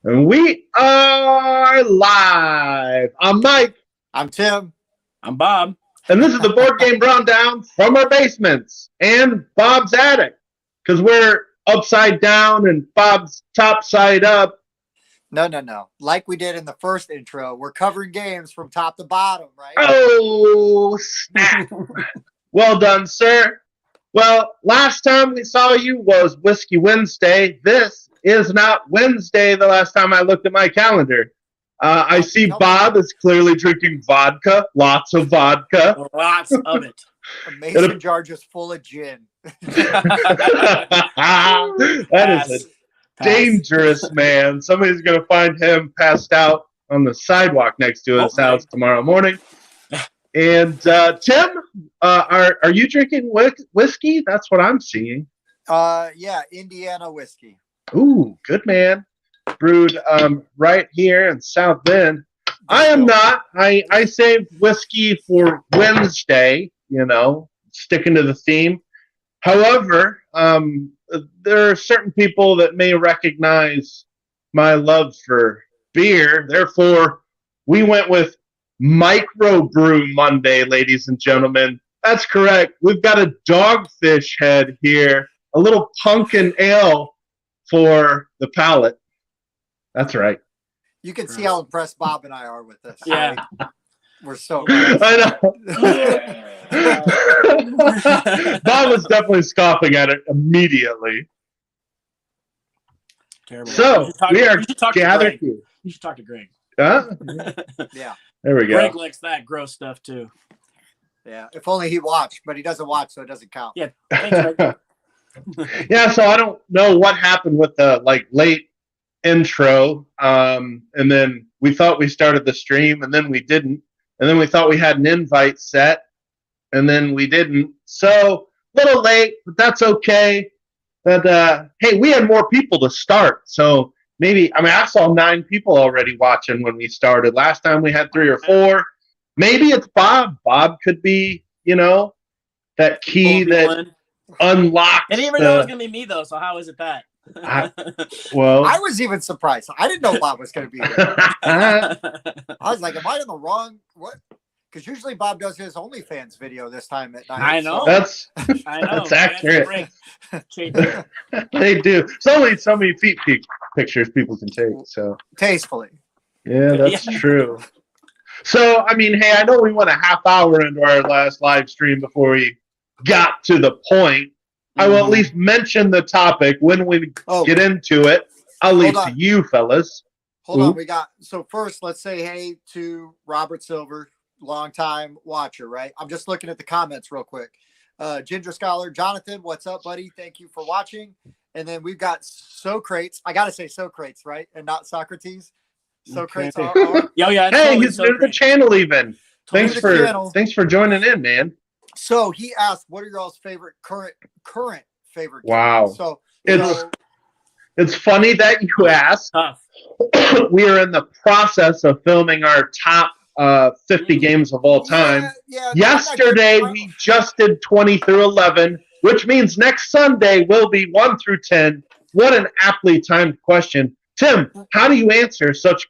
And we are live. I'm Mike. I'm Tim. I'm Bob. And this is the board game rundown from our basements and Bob's attic. Because we're upside down and Bob's top side up. No. Like we did in the first intro, we're covering games from top to bottom, right? Oh, snap. Well done, sir. Well, last time we saw you was Whiskey Wednesday. This is not Wednesday, the last time I looked at my calendar. I see Bob is clearly drinking vodka, lots of vodka. Lots of it. A mason jar just full of gin. That is a dangerous man. Somebody's going to find him passed out on the sidewalk next to his house tomorrow morning. And Tim, are you drinking whiskey? That's what I'm seeing. Yeah, Indiana whiskey. Ooh, good man. Brewed right here in South Bend. I am not. I saved whiskey for Wednesday, sticking to the theme. However, there are certain people that may recognize my love for beer. Therefore, we went with Microbrew Monday, ladies and gentlemen. That's correct. We've got a Dogfish Head here, a little pumpkin ale for the palate. That's right. You can see how impressed Bob and I are with this. Yeah. Right? We're so I know. Bob was definitely scoffing at it immediately. Terrible. So, we are gathered here. here. You should talk to Greg. Huh? Yeah. There we go. Greg likes that gross stuff too. Yeah. If only he watched, but he doesn't watch, so it doesn't count. Yeah. Thanks, Greg. Yeah, so I don't know what happened with the late intro. And then we thought we started the stream, and then we didn't. And then we thought we had an invite set, and then we didn't. So a little late, but that's okay. But hey, we had more people to start, so maybe I saw 9 people already watching when we started. Last time we had 3 or 4. Maybe it's Bob. Bob could be, that key that unlocks. I didn't even know it was gonna be me though. So how is it that? I Well, was even surprised. I didn't know Bob was going to be here. I was like, am I in the wrong? What? Because usually Bob does his OnlyFans video this time at night. I know. I know. That's accurate. They do. It's only so many feet pictures people can take. So tastefully. Yeah, that's true. So, hey, I know we went a half hour into our last live stream before we got to the point. I will at least mention the topic when we get into it. I'll leave to you, fellas. Hold on. So first, let's say hey to Robert Silver, longtime watcher, right? I'm just looking at the comments real quick. Ginger Scholar, Jonathan, what's up, buddy? Thank you for watching. And then we've got Socrates. I got to say Socrates, right? And not Socrates. Socrates. Yeah. Hey, he's new to the channel even. Thanks for joining in, man. So he asked, what are y'all's favorite current favorite games? Wow. So it's funny that you asked. We are in the process of filming our top 50 games of all time. Yesterday, we just did 20 through 11, which means next Sunday will be 1 through 10. What an aptly timed question. Tim, how do you answer such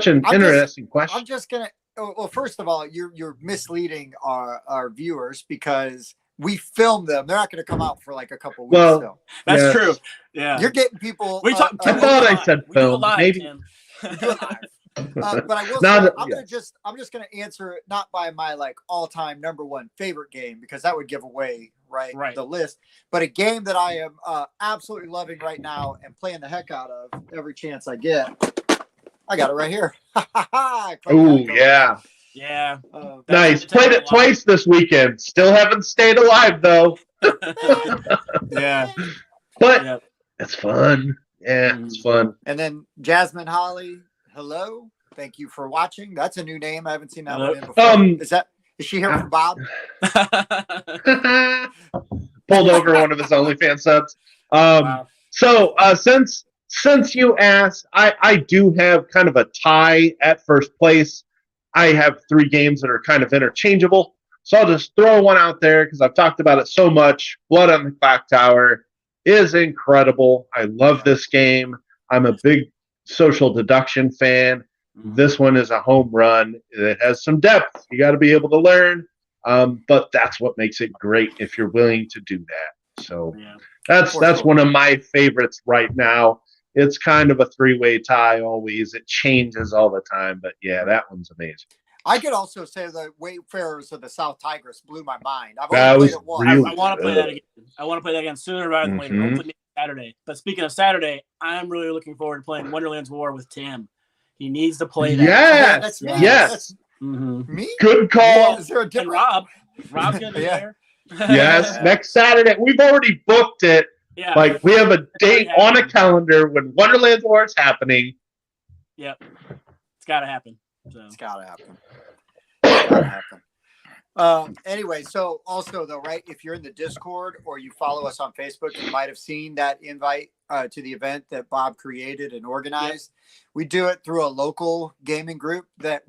an interesting question? I'm just going to, well, first of all, you're misleading our viewers because we filmed them. They're not going to come out for like a couple weeks. Well, so. That's true. Yeah. You're getting people. I thought I said film. Maybe. But I will say, I'm just gonna answer it not by my all-time number one favorite game because that would give away the list, but a game that I am absolutely loving right now and playing the heck out of every chance I get. I got it right here. Oh yeah. Yeah. Nice. Played it twice this weekend. Still haven't stayed alive though. Yeah. But it's fun. Yeah, it's fun. And then Jasmine Holly, hello. Thank you for watching. That's a new name. I haven't seen that one in before. Is she here for Bob? Pulled over one of his OnlyFans subs. Wow. So since you asked, I do have kind of a tie at first place. I have 3 games that are kind of interchangeable. So I'll just throw one out there because I've talked about it so much. Blood on the Clock Tower is incredible. I love this game. I'm a big social deduction fan. This one is a home run. It has some depth. You got to be able to learn, but that's what makes it great if you're willing to do that. So Yeah. that's one of my favorites right now. It's kind of a three-way tie always. It changes all the time, but yeah, that one's amazing. I could also say the Wayfarers of the South Tigris blew my mind. I've That only was played it once. really I want to play good. that again. I want to play that again sooner rather than later. Mhm. Hopefully maybe Saturday. But speaking of Saturday, I'm really looking forward to playing Wonderland's War with Tim. He needs to play that. Yes, That's me. yes. That's Mm-hmm. me. Good call. Is there a And different? Rob's gonna be Yeah. there. Yes, next Saturday. We've already booked it. Yeah. Like we have a date on a calendar when Wonderland War is happening. Yep. It's got to happen. So. It's gotta happen. It's gotta happen. Anyway, so also though, right? If you're in the Discord or you follow us on Facebook, you might have seen that invite to the event that Bob created and organized. We do it through a local gaming group that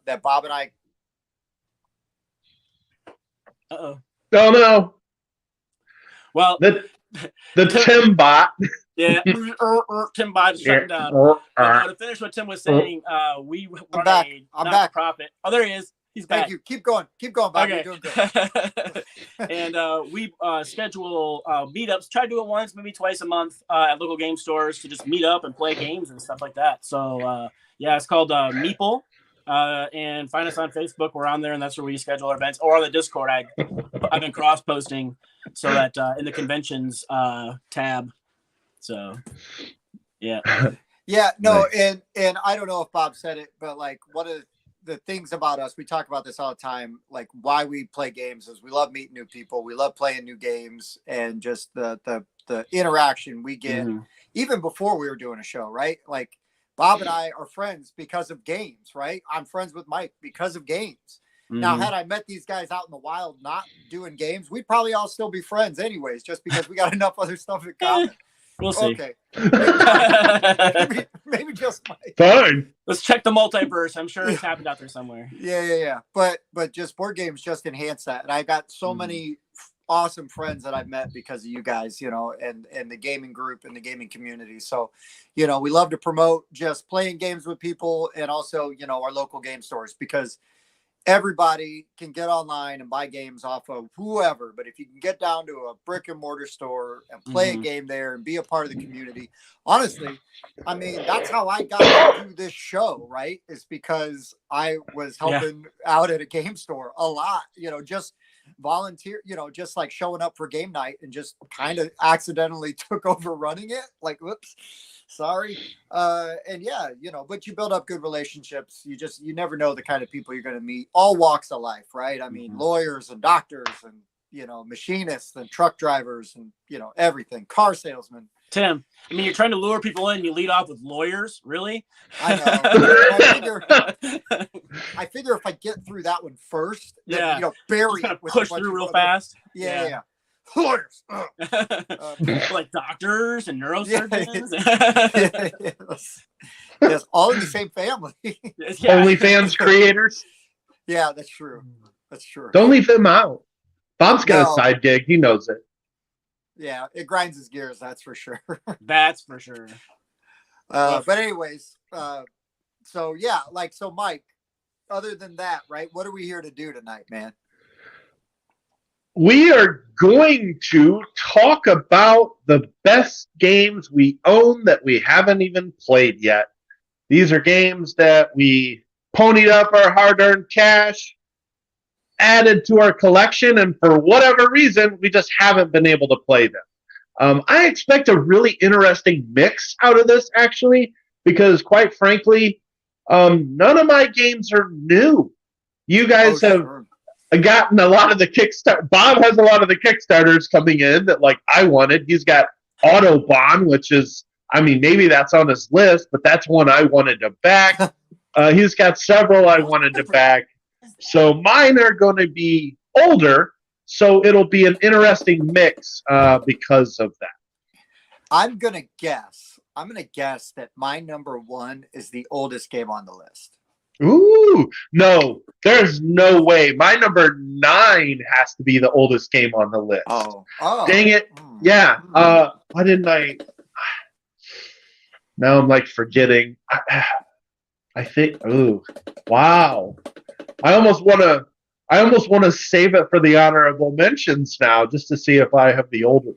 that Bob and I. Uh-oh. Oh no, Well, the Tim bot. yeah. Tim Bob's shutting down. But to finish what Tim was saying, we run back. a I'm back. not-for-profit. Oh, there he is. He's back. Thank you. Keep going, Bob. Okay. You're doing good. And we schedule meetups. Try to do it once, maybe twice a month at local game stores to just meet up and play games and stuff like that. So yeah, it's called Meeple. And find us on Facebook. We're on there, and that's where we schedule our events. Or on the Discord, I've been cross posting so that in the conventions tab. So yeah. Yeah, no, Nice. and I don't know if Bob said it, but like one of the things about us, we talk about this all the time, like why we play games is we love meeting new people, we love playing new games, and just the interaction we get even before we were doing a show, right? Like Bob and I are friends because of games, right? I'm friends with Mike because of games. Now, had I met these guys out in the wild not doing games, we'd probably all still be friends anyways, just because we got enough other stuff in common. We'll see. Okay. Maybe just Mike. Fine. Let's check the multiverse. I'm sure it's happened out there somewhere. Yeah. But just board games just enhance that. And I got so many awesome friends that I've met because of you guys, and the gaming group and the gaming community. So, we love to promote just playing games with people and also, our local game stores, because everybody can get online and buy games off of whoever, but if you can get down to a brick and mortar store and play a game there and be a part of the community, honestly, I mean, that's how I got to do this show, right? It's because I was helping out at a game store a lot, just volunteer, just like showing up for game night and just kind of accidentally took over running it. Like, whoops. Sorry. And yeah, but you build up good relationships. You never know the kind of people you're going to meet, all walks of life, right? I mean, lawyers and doctors and, machinists and truck drivers and, everything, car salesmen. Tim, I mean, you're trying to lure people in. You lead off with lawyers, really? I figure if I get through that one first, then, bury Kind it of with push a bunch through of real other- fast. Yeah. Lawyers. Like doctors and neurosurgeons. Yes, all in the same family. OnlyFans creators. Yeah, that's true. Don't leave him out. Bob's got No. a side gig. He knows it. Yeah, it grinds his gears, that's for sure. That's for sure. But anyways, so Mike, other than that, right? What are we here to do tonight, man? We are going to talk about the best games we own that we haven't even played yet. These are games that we ponied up our hard-earned cash, added to our collection, and for whatever reason, we just haven't been able to play them. I expect a really interesting mix out of this, actually, because quite frankly, none of my games are new. You guys have gotten a lot of the Kickstarter. Bob has a lot of the Kickstarters coming in that I wanted. He's got Autobahn, which is, I mean, maybe that's on his list, but that's one I wanted to back. He's got several I wanted to back. So mine are going to be older, so it'll be an interesting mix because of that. I'm gonna guess that my number one is the oldest game on the list. Ooh, no, there's no way. My number 9 has to be the oldest game on the list. Oh, Dang it. Yeah. Why didn't I? Now I'm like forgetting. I think. Ooh, wow! I almost want to save it for the honorable mentions now, just to see if I have the older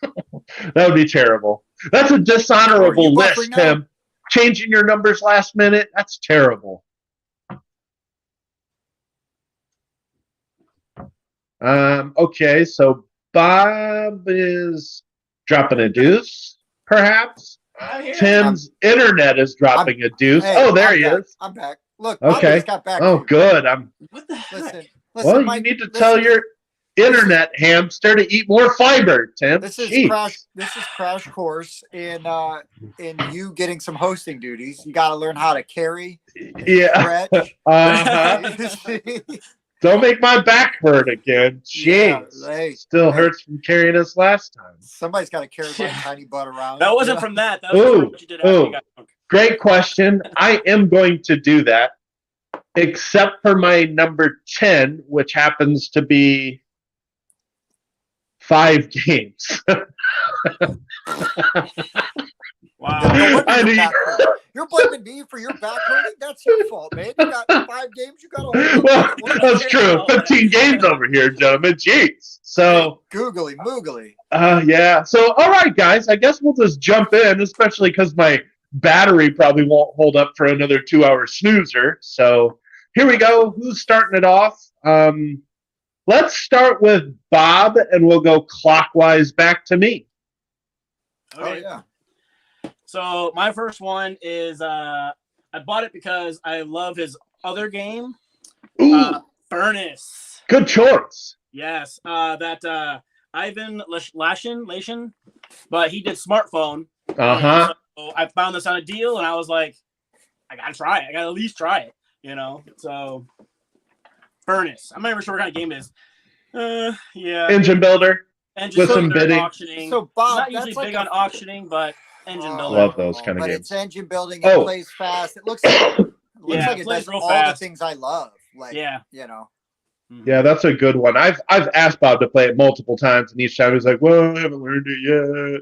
one. That would be terrible. That's a dishonorable list, Tim. Changing your numbers last minute. That's terrible. Okay, so Bob is dropping a deuce, perhaps. Tim's internet is dropping a deuce. Hey, oh, there I'm he back. is. I'm back. Look, Okay. Bobby's got back. Oh, good. What the heck? Listen, Well, you Mike, need to tell your internet hamster to eat more fiber, Tim. This is Jeez. crash course in you getting some hosting duties. You got to learn how to carry, Yeah. stretch. Uh-huh. Don't make my back hurt again. Jeez. Hey, Still hurts from carrying us last time. Somebody's got to carry my tiny butt around. That wasn't from that. That was from what you did after you got drunk. Great question. I am going to do that, except for my number 10, which happens to be 5 games. Wow. No wonder you're blaming me for your back hurting? That's your fault, man. You got 5 games. You got to hold Well, that's true. 15 games over here, gentlemen. Jeez. So, googly moogly. yeah. So, all right, guys. I guess we'll just jump in, especially because my battery probably won't hold up for another 2-hour snoozer. So, here we go. Who's starting it off? Let's start with Bob, and we'll go clockwise back to me. Okay. Oh, yeah. So my first one is I bought it because I love his other game, Furnace. Good choice. Yes, that Ivan Lashin, but he did smartphone. Uh-huh. So I found this on a deal, and I was like, I gotta try it. I gotta at least try it, So Furnace. I'm not even sure what kind of game it is. Yeah. Engine builder. Engine with some builder, bidding. auctioning. So, Bob, not usually that's big like on auctioning, but engine builder. Love those kind of but games. it's engine building. It plays fast. It looks like it plays does real all fast. the things I love. Like, Yeah. Yeah, that's a good one. I've asked Bob to play it multiple times, and each time he's like, "Well, I haven't learned it yet."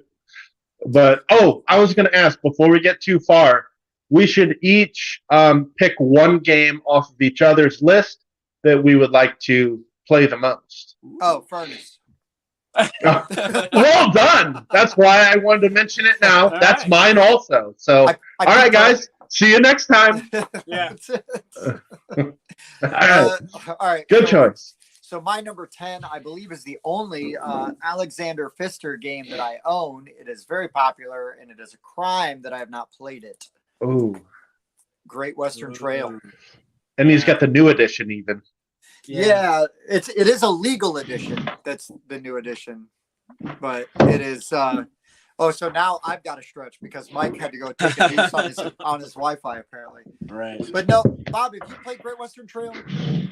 But I was going to ask before we get too far, we should each pick one game off of each other's list that we would like to play the most. Oh, Furnace. Well done. That's why I wanted to mention it now. All That's right. mine also. So, I all right, guys. See you next time. Yeah. All right. All right. Good choice. So my number 10, I believe, is the only Alexander Pfister game that I own. It is very popular, and it is a crime that I have not played it. Ooh. Great Western Trail. And he's got the new edition even. Yeah, it is a legal edition. That's the new edition, but it is. So now I've got to stretch because Mike had to go take a deuce on his Wi-Fi apparently. Right. But no, Bob, have you played Great Western Trail?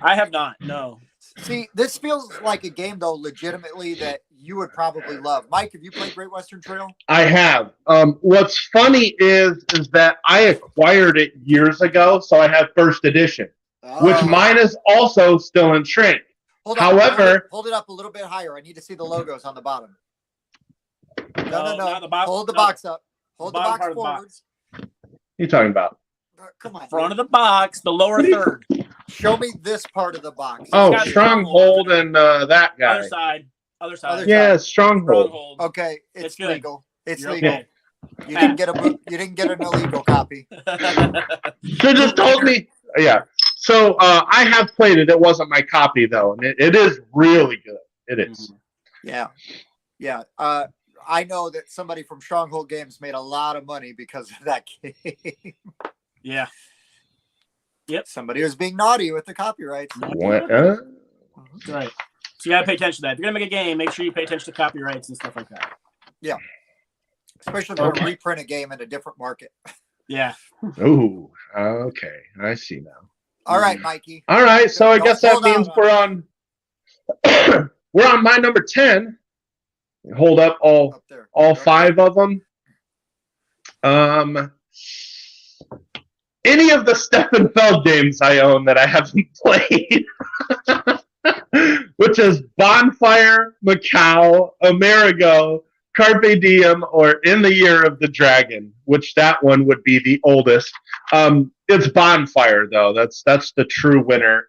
I have not. No. See, this feels like a game though, legitimately that you would probably love. Mike, have you played Great Western Trail? I have. What's funny is that I acquired it years ago, so I have first edition, which mine is also still in shrink. However, hold it up a little bit higher. I need to see the logos on the bottom. No. No. The box, Hold the box up. Hold the bottom box part of the forwards. box. you talking about? Come on. Front of the box, the lower third. Show me this part of the box. Oh, got Stronghold and that guy. Other side. Yeah, Stronghold. Stronghold. Okay, it's It's good. legal. It's You're legal. okay. You didn't get an illegal copy. Should just told me. Yeah. So I have played it. It wasn't my copy though, and it is really good. It is. Yeah. I know that somebody from Stronghold Games made a lot of money because of that game. Yeah. Yep. Somebody was being naughty with the copyrights. What? That's right. So you gotta pay attention to that. If you're gonna make a game, make sure you pay attention to copyrights and stuff like that. Yeah. Especially if you reprint a game in a different market. Yeah. Ooh. Okay. I see now. All right, Mikey. All right. So I Don't guess that hold on. means we're on my number 10. Hold up Up there. all 5 of them. Any of the Steffenfeld games I own that I haven't played, which is Bonfire, Macau, Amerigo, Carpe Diem or In the Year of the Dragon, which that one would be the oldest. It's Bonfire, though. That's the true winner.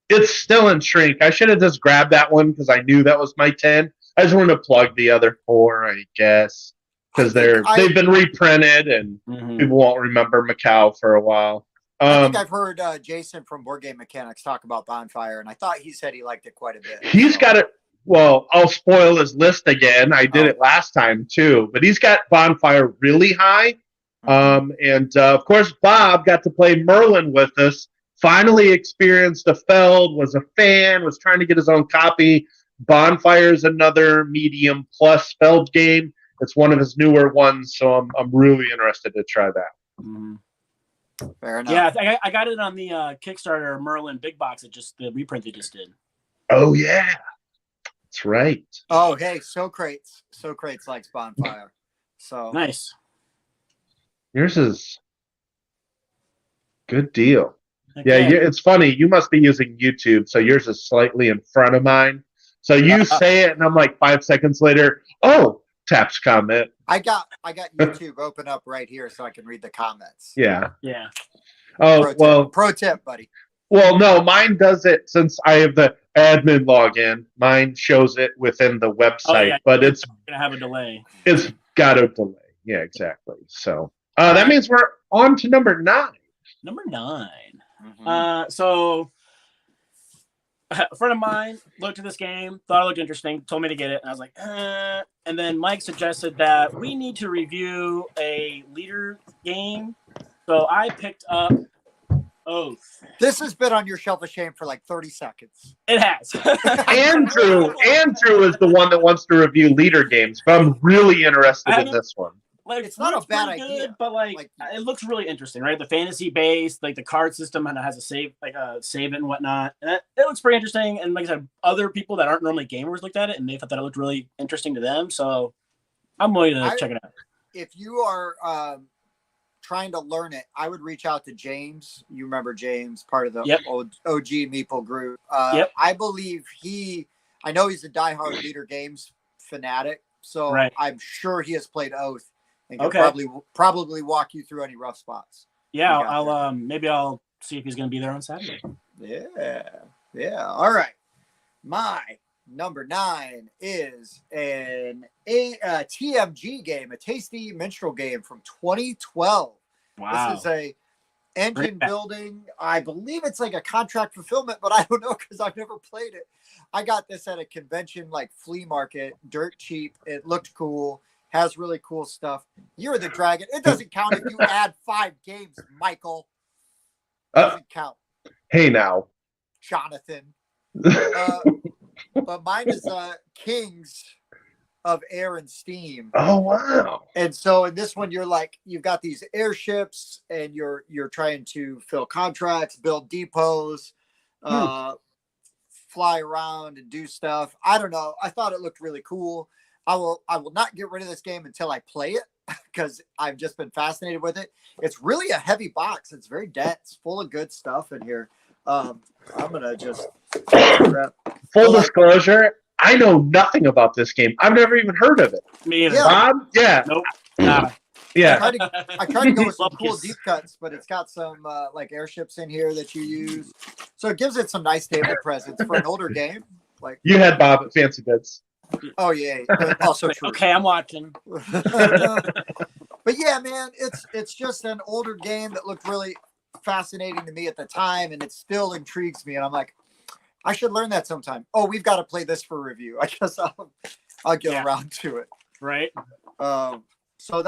It's still in shrink. I should have just grabbed that one because I knew that was my 10. I just wanted to plug the other 4, I guess, because they've been reprinted and people won't remember Macau for a while. I think I've heard Jason from Board Game Mechanics talk about Bonfire, and I thought he said he liked it quite a bit. He's got it. Well, I'll spoil his list again. I did it last time too, but he's got Bonfire really high. And of course, Bob got to play Merlin with us. Finally experienced a Feld, was a fan, was trying to get his own copy. Bonfire is another medium plus Feld game. It's one of his newer ones, so I'm really interested to try that. Fair enough. Yeah, I got it on the Kickstarter Merlin Big Box. It just the reprint they just did. Oh yeah, that's right. Oh hey, Socrates likes Bonfire. So Nice. Yours is good deal. Okay. Yeah, it's funny. You must be using YouTube, so yours is slightly in front of mine. So you say it, and I'm like 5 seconds later, oh, Taps comment. I got YouTube open up right here so I can read the comments. Yeah. Yeah. Oh, Pro tip, buddy. Well, no, mine does it since I have the admin login. Mine shows it within the website, but it's gonna have a delay. It's got a delay. Yeah, exactly. So that means we're on to number 9. Number 9. So a friend of mine looked at this game, thought it looked interesting, told me to get it, and I was like, and then Mike suggested that we need to review a leader game. So I picked up Oath. This has been on your shelf of shame for like 30 seconds. It has. Andrew is the one that wants to review leader games, but I'm really interested in this one. Like, it's not a bad idea, idea, but like it looks really interesting, right? The fantasy based, like the card system, and it has a save, like a save it and whatnot. And it looks pretty interesting. And like I said, other people that aren't normally gamers looked at it, and they thought that it looked really interesting to them. So I'm willing to check it out. If you are trying to learn it, I would reach out to James. You remember James, part of the OG Meeple group. I believe I know he's a diehard leader games fanatic, so I'm sure he has played Oath. And can probably walk you through any rough spots. Yeah, I'll maybe I'll see if he's going to be there on Saturday. Yeah. All right. My number 9 is a TMG game, a tasty minstrel game from 2012. Wow. This is a engine building. I believe it's like a contract fulfillment, but I don't know because I've never played it. I got this at a convention, like flea market, dirt cheap. It looked cool. Has really cool stuff. You're the Dragon. It doesn't count if you add 5 games, Michael. Doesn't count. Hey now, Jonathan. But mine is Kings of Air and Steam. Oh wow! And so in this one, you've got these airships, and you're trying to fill contracts, build depots, fly around and do stuff. I don't know. I thought it looked really cool. I will not get rid of this game until I play it because I've just been fascinated with it. It's really a heavy box. It's very dense, full of good stuff in here. I'm gonna just full disclosure. I know nothing about this game. I've never even heard of it. Me either. Bob? Yeah. Nope. Nada. Yeah. I tried to go with some cool deep cuts, but it's got some like airships in here that you use. So it gives it some nice table presence for an older game. Like you had Bob at Fancy Bits. Oh yeah, also true. Okay, I'm watching. But yeah, man, it's just an older game that looked really fascinating to me at the time, and it still intrigues me. And I'm like, I should learn that sometime. Oh, we've got to play this for review. I guess I'll get around to it. Right. So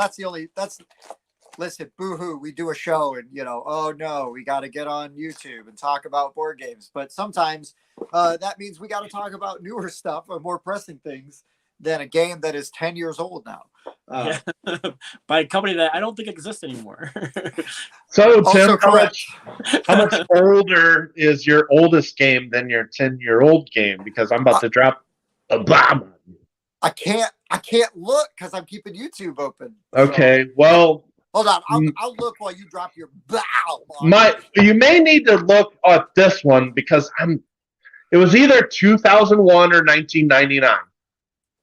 listen, boo-hoo, we do a show and, oh no, we got to get on YouTube and talk about board games. But sometimes that means we got to talk about newer stuff or more pressing things than a game that is 10 years old now. By a company that I don't think exists anymore. So, Tim, how much older is your oldest game than your 10-year-old game? Because I'm about to drop a bomb on you. I can't look because I'm keeping YouTube open. Okay, well... Hold on, I'll look while you drop your bow. You may need to look at this one because it was either 2001 or 1999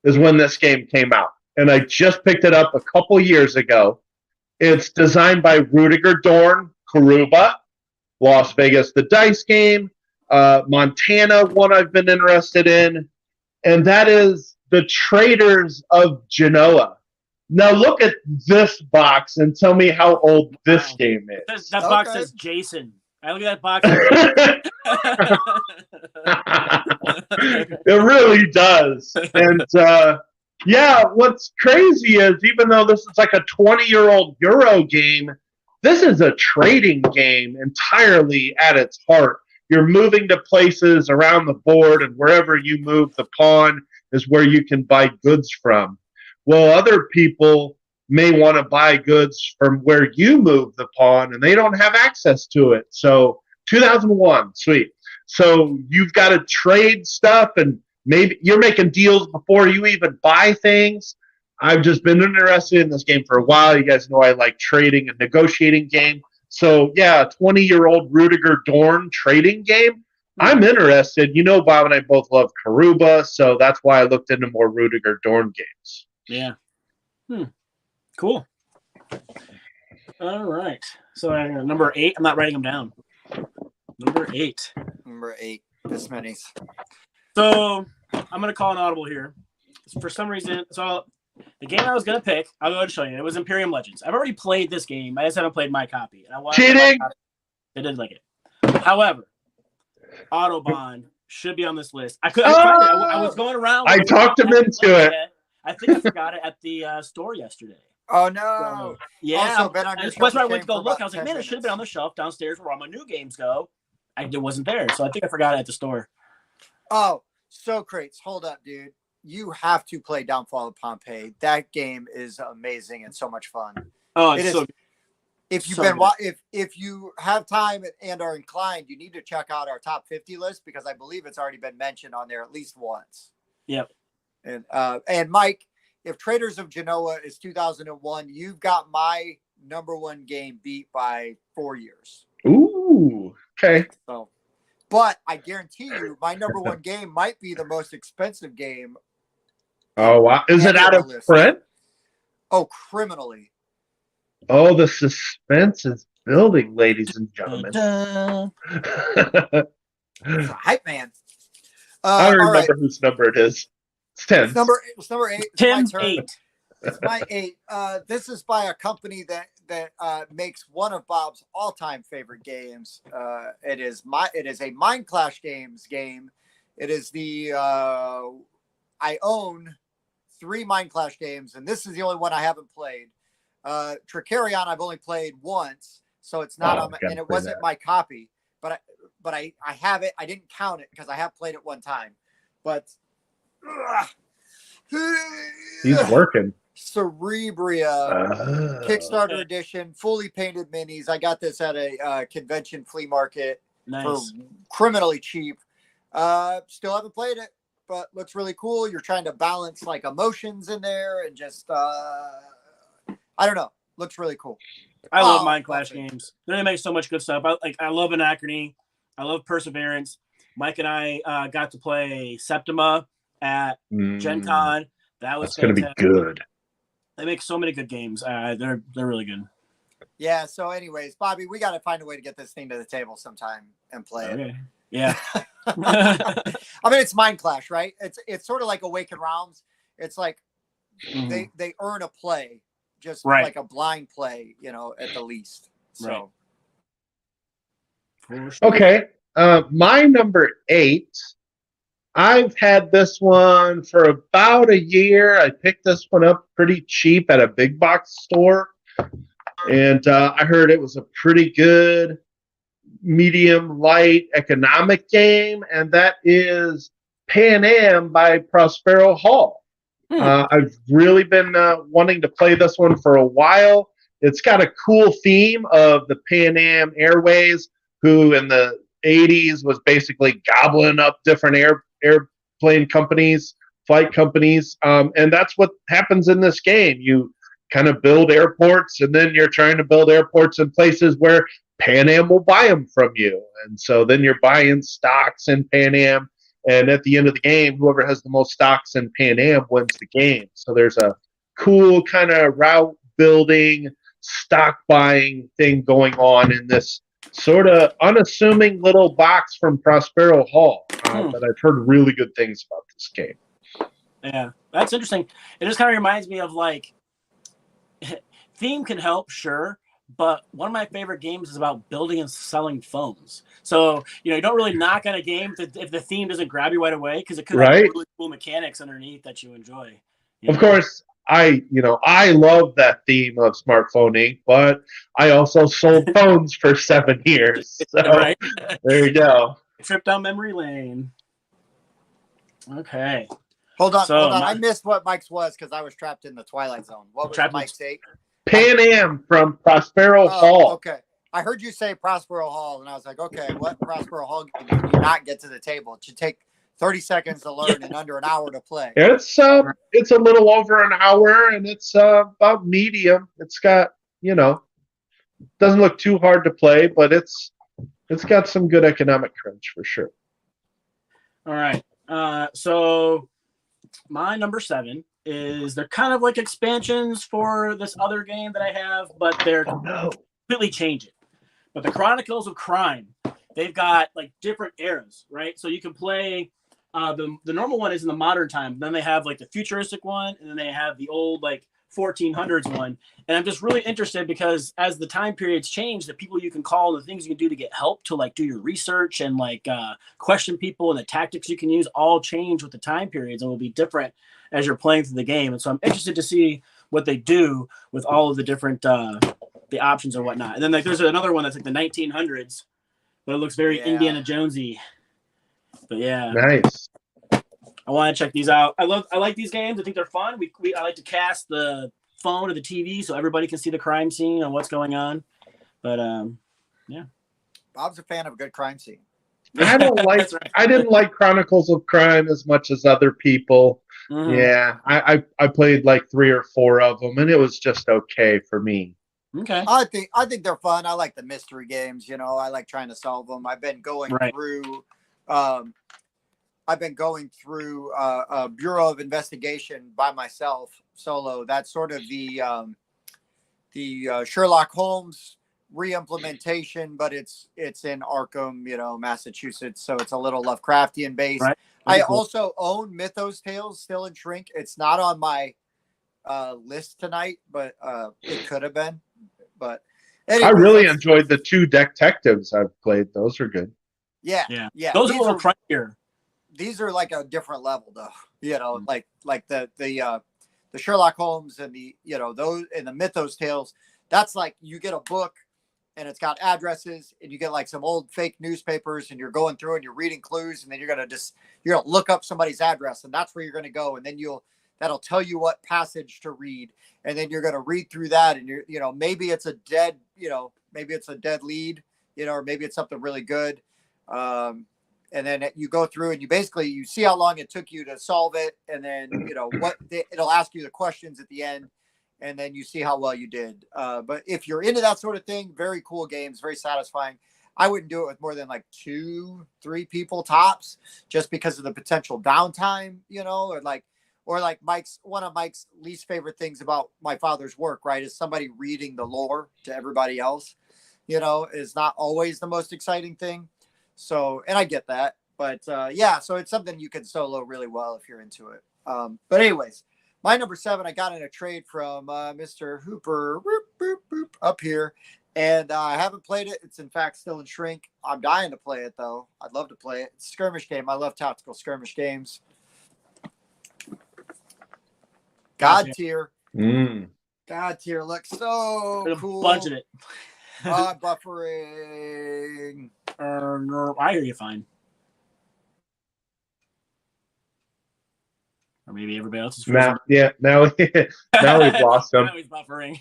is when this game came out. and I just picked it up a couple years ago. It's designed by Rudiger Dorn, Karuba, Las Vegas, the dice game, Montana, one I've been interested in, and that is the Traders of Genoa. Now look at this box and tell me how old this game is. That box says Jason. I look at that box. It really does. And yeah, what's crazy is even though this is like a 20-year-old Euro game, this is a trading game entirely at its heart. You're moving to places around the board, and wherever you move the pawn is where you can buy goods from. Well, other people may want to buy goods from where you move the pawn, and they don't have access to it. So 2001, sweet. So you've got to trade stuff, and maybe you're making deals before you even buy things. I've just been interested in this game for a while. You guys know I like trading and negotiating game. So yeah, a 20-year-old Rudiger Dorn trading game. I'm interested. You know, Bob and I both love Karuba, so that's why I looked into more Rudiger Dorn games. Yeah. Cool. All right. So number 8. I'm not writing them down. Number 8. Number 8. This many's. So I'm gonna call an audible here. For some reason, so the game I was gonna pick, I'll go ahead and show you. It was Imperium Legends. I've already played this game. I just haven't played my copy. And I wanted Cheating. I didn't like it. However, Autobahn should be on this list. I couldn't find it. I was going around. I talked him into it. I think I forgot it at the store yesterday. Oh no! So, yeah, Also been on your that's why I shelf went to go for look. about I was like, 10 man, it should have been minutes. on the shelf downstairs where all my new games go. It wasn't there, so I think I forgot it at the store. Oh, so crates. Hold up, dude. You have to play Downfall of Pompeii. That game is amazing and so much fun. Oh, It it's is. so If you've so been good. if you have time and are inclined, you need to check out our top 50 list because I believe it's already been mentioned on there at least once. Yep. And Mike, if Traders of Genoa is 2001, you've got my number one game beat by 4 years. Ooh, okay. So, but I guarantee you, my number one game might be the most expensive game. Oh, wow. Is it out of print? Oh, criminally. Oh, the suspense is building, ladies and gentlemen. It's a hype man. I don't all remember right. whose number it is. It's 10. It's number 8. It's my Tim's turn. 8. It's my 8. This is by a company that makes one of Bob's all-time favorite games. It is a Mind Clash Games game. It is the I own 3 Mind Clash games, and this is the only one I haven't played. Tricarion I've only played once, so it's not on, and it wasn't my copy. But I have it. I didn't count it because I have played it one time. But He's working. Cerebria Kickstarter edition, fully painted minis. I got this at a convention flea market for Nice. criminally cheap. Still haven't played it, but looks really cool. You're trying to balance like emotions in there and just I don't know. Looks really cool. I love Oh, Mind Clash perfect. games. They make so much good stuff. I love Anachrony. I love Perseverance. Mike and I got to play Septima at Gen Con. That was That's going to be fantastic. good. They make so many good games. They're really good. Yeah. So, anyways, Bobby, we got to find a way to get this thing to the table sometime and play it. Okay. Yeah. I mean, it's Mind Clash, right? It's sort of like Awaken Realms. It's like Mhm. they earn a play, just Right. like a blind play, at the least. So. Right. For sure. Okay. My number 8. I've had this one for about a year. I picked this one up pretty cheap at a big box store. And I heard it was a pretty good medium light economic game. And that is Pan Am by Prospero Hall. I've really been wanting to play this one for a while. It's got a cool theme of the Pan Am Airways, who in the 80s was basically gobbling up different airplane companies, flight companies. And that's what happens in this game. You kind of build airports, and then you're trying to build airports in places where Pan Am will buy them from you. And so then you're buying stocks in Pan Am. And at the end of the game, whoever has the most stocks in Pan Am wins the game. So there's a cool kind of route building, stock buying thing going on in this sort of unassuming little box from Prospero Hall. But I've heard really good things about this game. Yeah, that's interesting. It just kind of reminds me of like theme can help, sure, but one of my favorite games is about building and selling phones. So you don't really knock on a game if the theme doesn't grab you right away, because it could have really cool mechanics underneath that you enjoy. Of course, I love that theme of Smartphone Inc., but I also sold phones for 7 years. So right? There you go. Trip down memory lane. Okay. Hold on. I missed what Mike's was because I was trapped in the Twilight Zone. What was Mike's say? Pan Am from Prospero Hall. Okay. I heard you say Prospero Hall, and I was like, okay, what Prospero Hall game can you not get to the table? It should take 30 seconds to learn and under an hour to play. It's a little over an hour, and it's about medium. It's got, doesn't look too hard to play, but it's got some good economic crunch for sure. All right. So my number 7 is they're kind of like expansions for this other game that I have, but they're completely changing. But the Chronicles of Crime, they've got like different eras, right? So you can play the normal one is in the modern time. Then they have like the futuristic one, and then they have the old like 1400s one. And I'm just really interested because as the time periods change, the people you can call, the things you can do to get help to like do your research and like question people, and the tactics you can use all change with the time periods and will be different as you're playing through the game. And so I'm interested to see what they do with all of the different the options and whatnot. And then like there's another one that's like the 1900s, but it looks very Indiana Jonesy. But yeah, nice. I want to check these out. I like these games. I think they're fun. I like to cast the phone or the TV so everybody can see the crime scene and what's going on. But yeah, Bob's a fan of a good crime scene. I don't like. Right. I didn't like Chronicles of Crime as much as other people. Mm-hmm. Yeah, I played like 3 or 4 of them, and it was just okay for me. Okay. I think they're fun. I like the mystery games. I like trying to solve them. I've been going through. I've been going through a Bureau of Investigation by myself, solo. That's sort of the Sherlock Holmes re-implementation, but it's in Arkham, Massachusetts, so it's a little Lovecraftian based. Right. I also own Mythos Tales still in Shrink. It's not on my list tonight, but it could have been. But anyway, I really enjoyed the 2 detectives I've played. Those are good. Yeah. Those are a little crunchier. These are like a different level, though. Like the Sherlock Holmes and the those and the Mythos Tales. That's like you get a book, and it's got addresses, and you get like some old fake newspapers, and you're going through and you're reading clues, and then you're gonna look up somebody's address, and that's where you're gonna go, and then that'll tell you what passage to read, and then you're gonna read through that, and maybe it's a dead lead, or maybe it's something really good. And then you go through and you see how long it took you to solve it. And then, it'll ask you the questions at the end, and then you see how well you did. But if you're into that sort of thing, very cool games, very satisfying. I wouldn't do it with more than like 2-3 people tops, just because of the potential downtime, or like one of Mike's least favorite things about my father's work, right, is somebody reading the lore to everybody else, is not always the most exciting thing. So, and I get that, but so it's something you can solo really well if you're into it. But anyways, my number 7, I got in a trade from Mr. Hooper up here, and I haven't played it. It's in fact still in Shrink. I'm dying to play it though. I'd love to play it. It's a skirmish game. I love tactical skirmish games. God tier. God tier looks so cool. Bunch of it. Buffering. I hear you fine. Or maybe everybody else is freezing. Now we've lost him. Now he's buffering.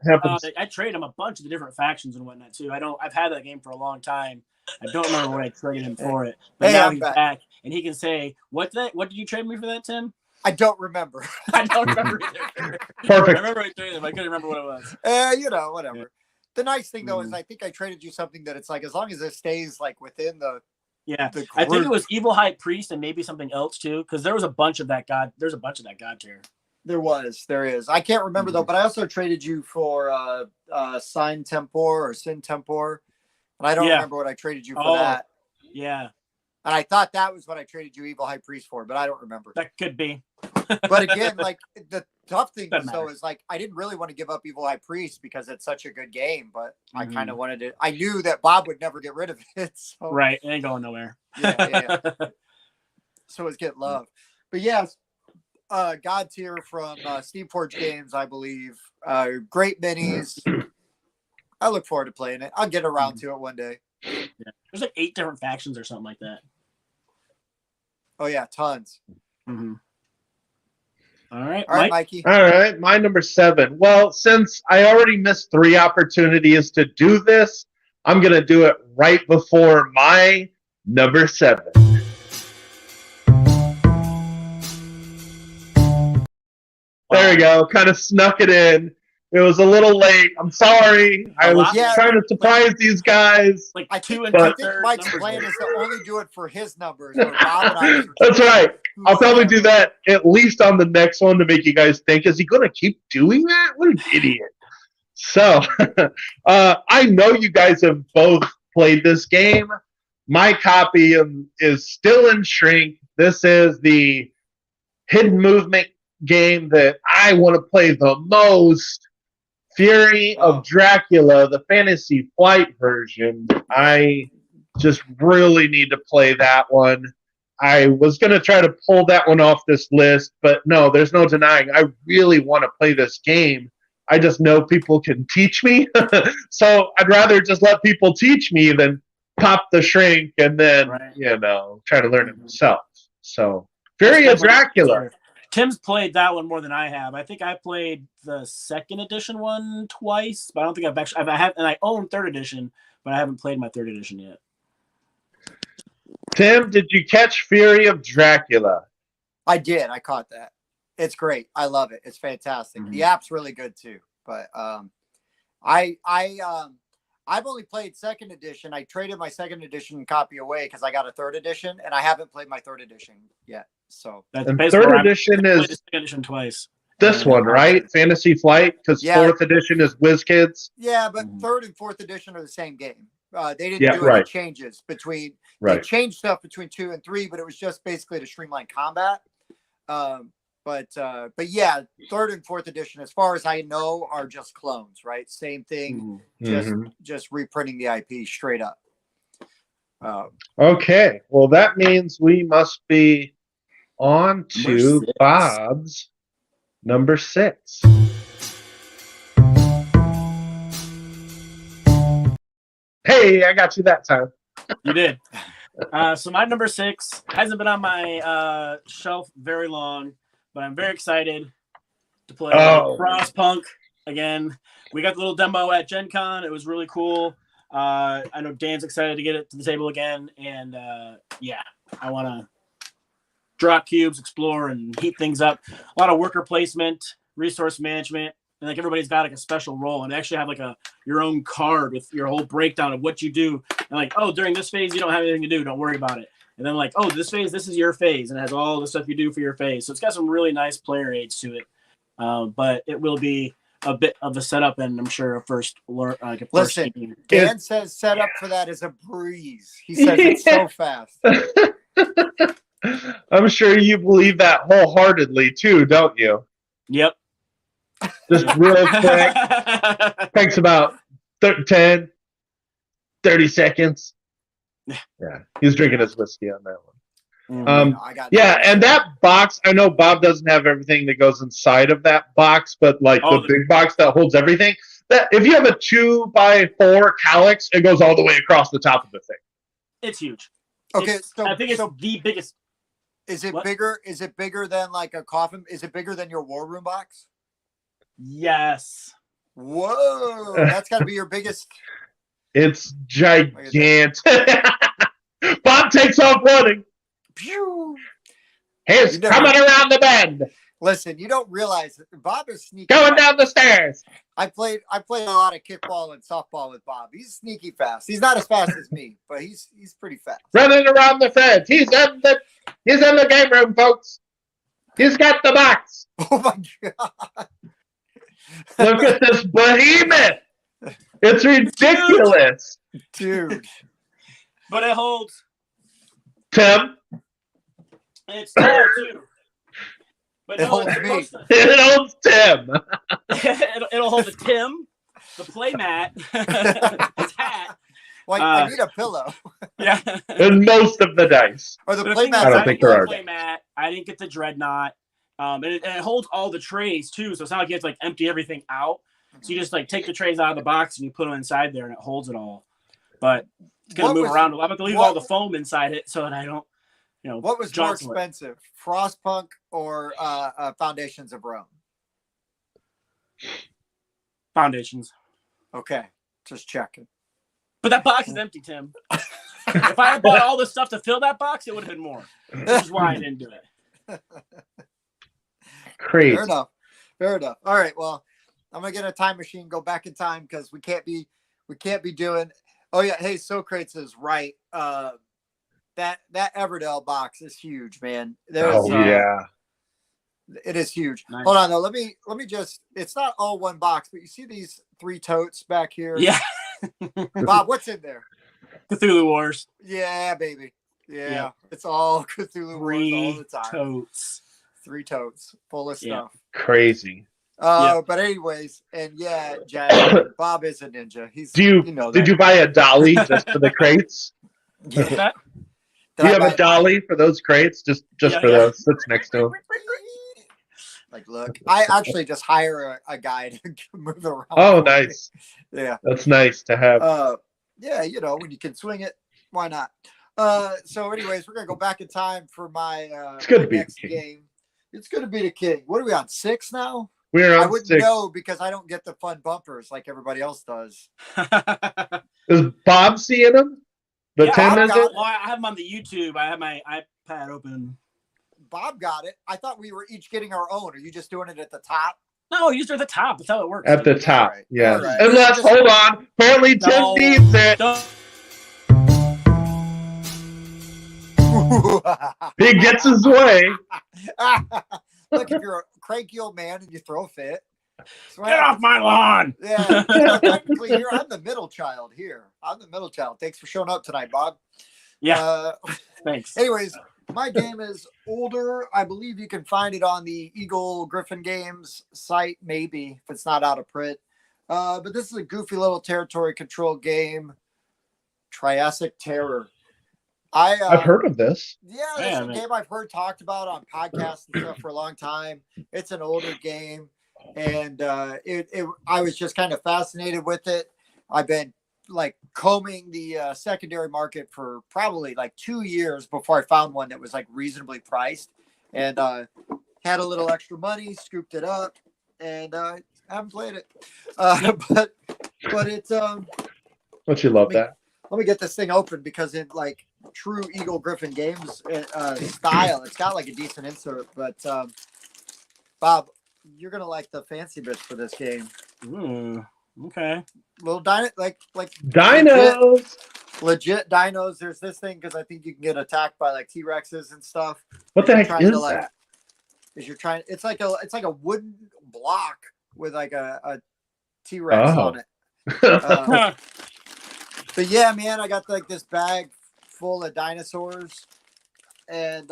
Happens. I trade him a bunch of the different factions and whatnot too. I've had that game for a long time. I don't remember what I traded him for it. But now he's back, and he can say, what did you trade me for that, Tim? I don't remember. I don't remember either. Perfect. I remember I traded him. I couldn't remember what it was. Whatever. Yeah. The nice thing though is I think I traded you something that it's like as long as it stays like within the I think it was Evil High Priest and maybe something else too, because there was a bunch of that god. There's a bunch of that god tier. There is. I can't remember though, but I also traded you for Sign Tempor or Sin Tempor. And I don't remember what I traded you for that. Yeah. And I thought that was what I traded you Evil High Priest for, but I don't remember. That could be. But again, like the tough thing Doesn't though matter. is like I didn't really want to give up Evil High Priest because it's such a good game, but I Mhm. kind of wanted it. I knew that Bob would never get rid of it. So Right. It ain't going nowhere. yeah. So it's get love. But yes, God tier from Steamforge Games, I believe. Great minis. I look forward to playing it. I'll get around to it one day. Yeah. There's like 8 different factions or something like that. Oh yeah, tons. Mm-hmm. All right, All right, Mike. Mikey. All right, my number 7. Well, since I already missed 3 opportunities to do this, I'm going to do it right before my number 7. There we go. Kind of snuck it in. It was a little late. I'm sorry. I was trying to surprise these guys. Like I 2 think, and I 2 think thirds Mike's numbers plan there. is to only do it for his numbers. Where Bob and I are That's right. I'll probably do that at least on the next one to make you guys think, is he going to keep doing that? What an idiot. So, I know you guys have both played this game. My copy is still in shrink. This is the hidden movement game that I want to play the most. Fury of Dracula, the Fantasy Flight version. I just really need to play that one. I was going to try to pull that one off this list, but no, there's no denying. I really want to play this game. I just know people can teach me. So I'd rather just let people teach me than pop the shrink and then, try to learn it myself. So, Fury of Dracula. Tim's played that one more than I have. I think I played the 2nd edition one twice, but I don't think I've actually. I have, and I own 3rd edition, but I haven't played my 3rd edition yet. Tim, did you catch Fury of Dracula? I did. I caught that. It's great. I love it. It's fantastic. Mhm. The app's really good too. But I've only played 2nd edition. I traded my 2nd edition copy away because I got a 3rd edition, and I haven't played my 3rd edition yet. So That's And basically 3rd where I'm- edition I played is the 2nd edition twice. this one, right? Fantasy Flight, because Yeah. 4th edition is WizKids. yeah, but Mhm. 3rd and 4th edition are the same game. They didn't Yeah, do any right. changes between. They Right. changed stuff between 2 and 3, but it was just basically to streamline combat. But yeah, 3rd and 4th edition, as far as I know, are just clones, right? Same thing, Mhm. just reprinting the IP straight up. Okay. Well, that means we must be on to Number 6. Bob's number 6. Hey, I got you that time. You did. So my number 6 hasn't been on my shelf very long, but I'm very excited to play Frostpunk again. We got the little demo at Gen Con. It was really cool. I know Dan's excited to get it to the table again. And I want to drop cubes, explore, and heat things up. A lot of worker placement, resource management. And like everybody's got like a special role, and they actually have like your own card with your whole breakdown of what you do. And like, oh, during this phase you don't have anything to do, don't worry about it. And then like, oh, this phase, this is your phase, and it has all the stuff you do for your phase. So it's got some really nice player aids to it. But it will be a bit of a setup, and I'm sure a first Listen, game. Dan says setup for that is a breeze. He says it's so fast. I'm sure you believe that wholeheartedly too, don't you? Yep. Just real quick. Takes about 10, 30 seconds. Yeah, he's drinking his whiskey on that one. Mhm. I got Yeah, and that box, I know Bob doesn't have everything that goes inside of that box, but like the big box that holds everything, that if you have a 2x4 Calyx, it goes all the way across the top of the thing. It's huge. Okay, so I think it's so the biggest. is it what? bigger? Is it bigger than like a coffin? Is it bigger than your war room box? Yes. Whoa, that's got to be your biggest. It's gigantic. Bob takes off running. Pew! He's You never- coming around the bend, Listen, you don't realize that Bob is sneaky. going down the stairs. I played a lot of kickball and softball with Bob. He's sneaky fast. He's not as fast as me, but he's pretty fast. Running around the fence. He's in the game room, folks. He's got the box. Oh my god! Look at this behemoth. It's ridiculous. Dude. But it holds. Tim, It's tall too. But It no, holds it's me. supposed to- it holds Tim. it'll hold the Tim, the playmat, his hat. Like I need a pillow. Yeah. And most of the dice. Or the The thing is, playmat. I don't I think didn't there get are. the playmat. I didn't get the dreadnought. And it holds all the trays too, so it's not like you have to like empty everything out. So you just like take the trays out of the box and you put them inside there, and it holds it all. But it's gonna What move was- around. I'm going to leave what- all the foam inside it so that I don't, What was more jostle it. expensive, Frostpunk or Foundations of Rome? Foundations. Okay, just checking. But that box is empty, Tim. If I had bought all the stuff to fill that box, it would have been more. This is why I didn't do it. Crazy. Fair enough. Fair enough. All right. Well, I'm gonna get a time machine, go back in time because we can't be doing. Oh yeah. Hey, Socrates is right. That Everdell box is huge, man. Oh, yeah. It is huge. Nice. Hold on though. Let me just. It's not all one box, but you see these 3 totes back here. Yeah. Bob, what's in there? Cthulhu Wars. Yeah, baby. Yeah, Yeah. It's all Cthulhu Wars all the time. Totes. 3 totes full of Yeah. stuff. Crazy. But anyways, and yeah, Jack, Bob is a ninja. He's Did that. you buy a dolly just for the crates? What's Yeah. that? Do you have I a dolly for those crates? Just Yeah, for yeah. those sits next to them. Like, look, I actually just hire a guy to move it around. Oh, for me. nice. Yeah. That's nice to have. Yeah, when you can swing it, why not? So anyways, we're gonna go back in time for my It's gonna my be the next king. game. It's gonna be the king. What are we on? 6 now? We're I on wouldn't 6. know because I don't get the fun bumpers like everybody else does. Is Bob seeing them? The Yeah, 10 Bob is got it? Well, I have them on the YouTube. I have my iPad open. Bob got it. I thought we were each getting our own. Are you just doing it at the top? No, you start at the top. That's how it works. At the top, Alright, yes. alright. Unless, hold on. Apparently, Tim No. needs it. Don't- He gets his way. Look, if you're a cranky old man and you throw a fit, that's what Get off happens. my lawn. Yeah, technically here I'm the middle child here. I'm the middle child. Thanks for showing up tonight, Bob. Yeah, thanks. Anyways, my game is older. I believe you can find it on the Eagle Griffin Games site, maybe if it's not out of print. But this is a goofy little territory control game, Triassic Terror. I've heard of this. Yeah, this Yeah, is a man. game I've heard talked about on podcasts and stuff for a long time. It's an older game, and I was just kind of fascinated with it. I've been like combing the secondary market for probably like 2 years before I found one that was like reasonably priced, and had a little extra money, scooped it up, and I haven't played it. But it's Don't you love that? let me get this thing open because in like true Eagle Griffin Games style, it's got like a decent insert. But Bob, you're gonna like the fancy bits for this game. Okay. Little dino, like Dinos. legit dinos. There's this thing because I think you can get attacked by like T-Rexes and stuff. What the You're heck trying is to, like, that? Is you're trying? It's like a wooden block with like a T-Rex Oh. on it. But yeah, man, I got like this bag full of dinosaurs, and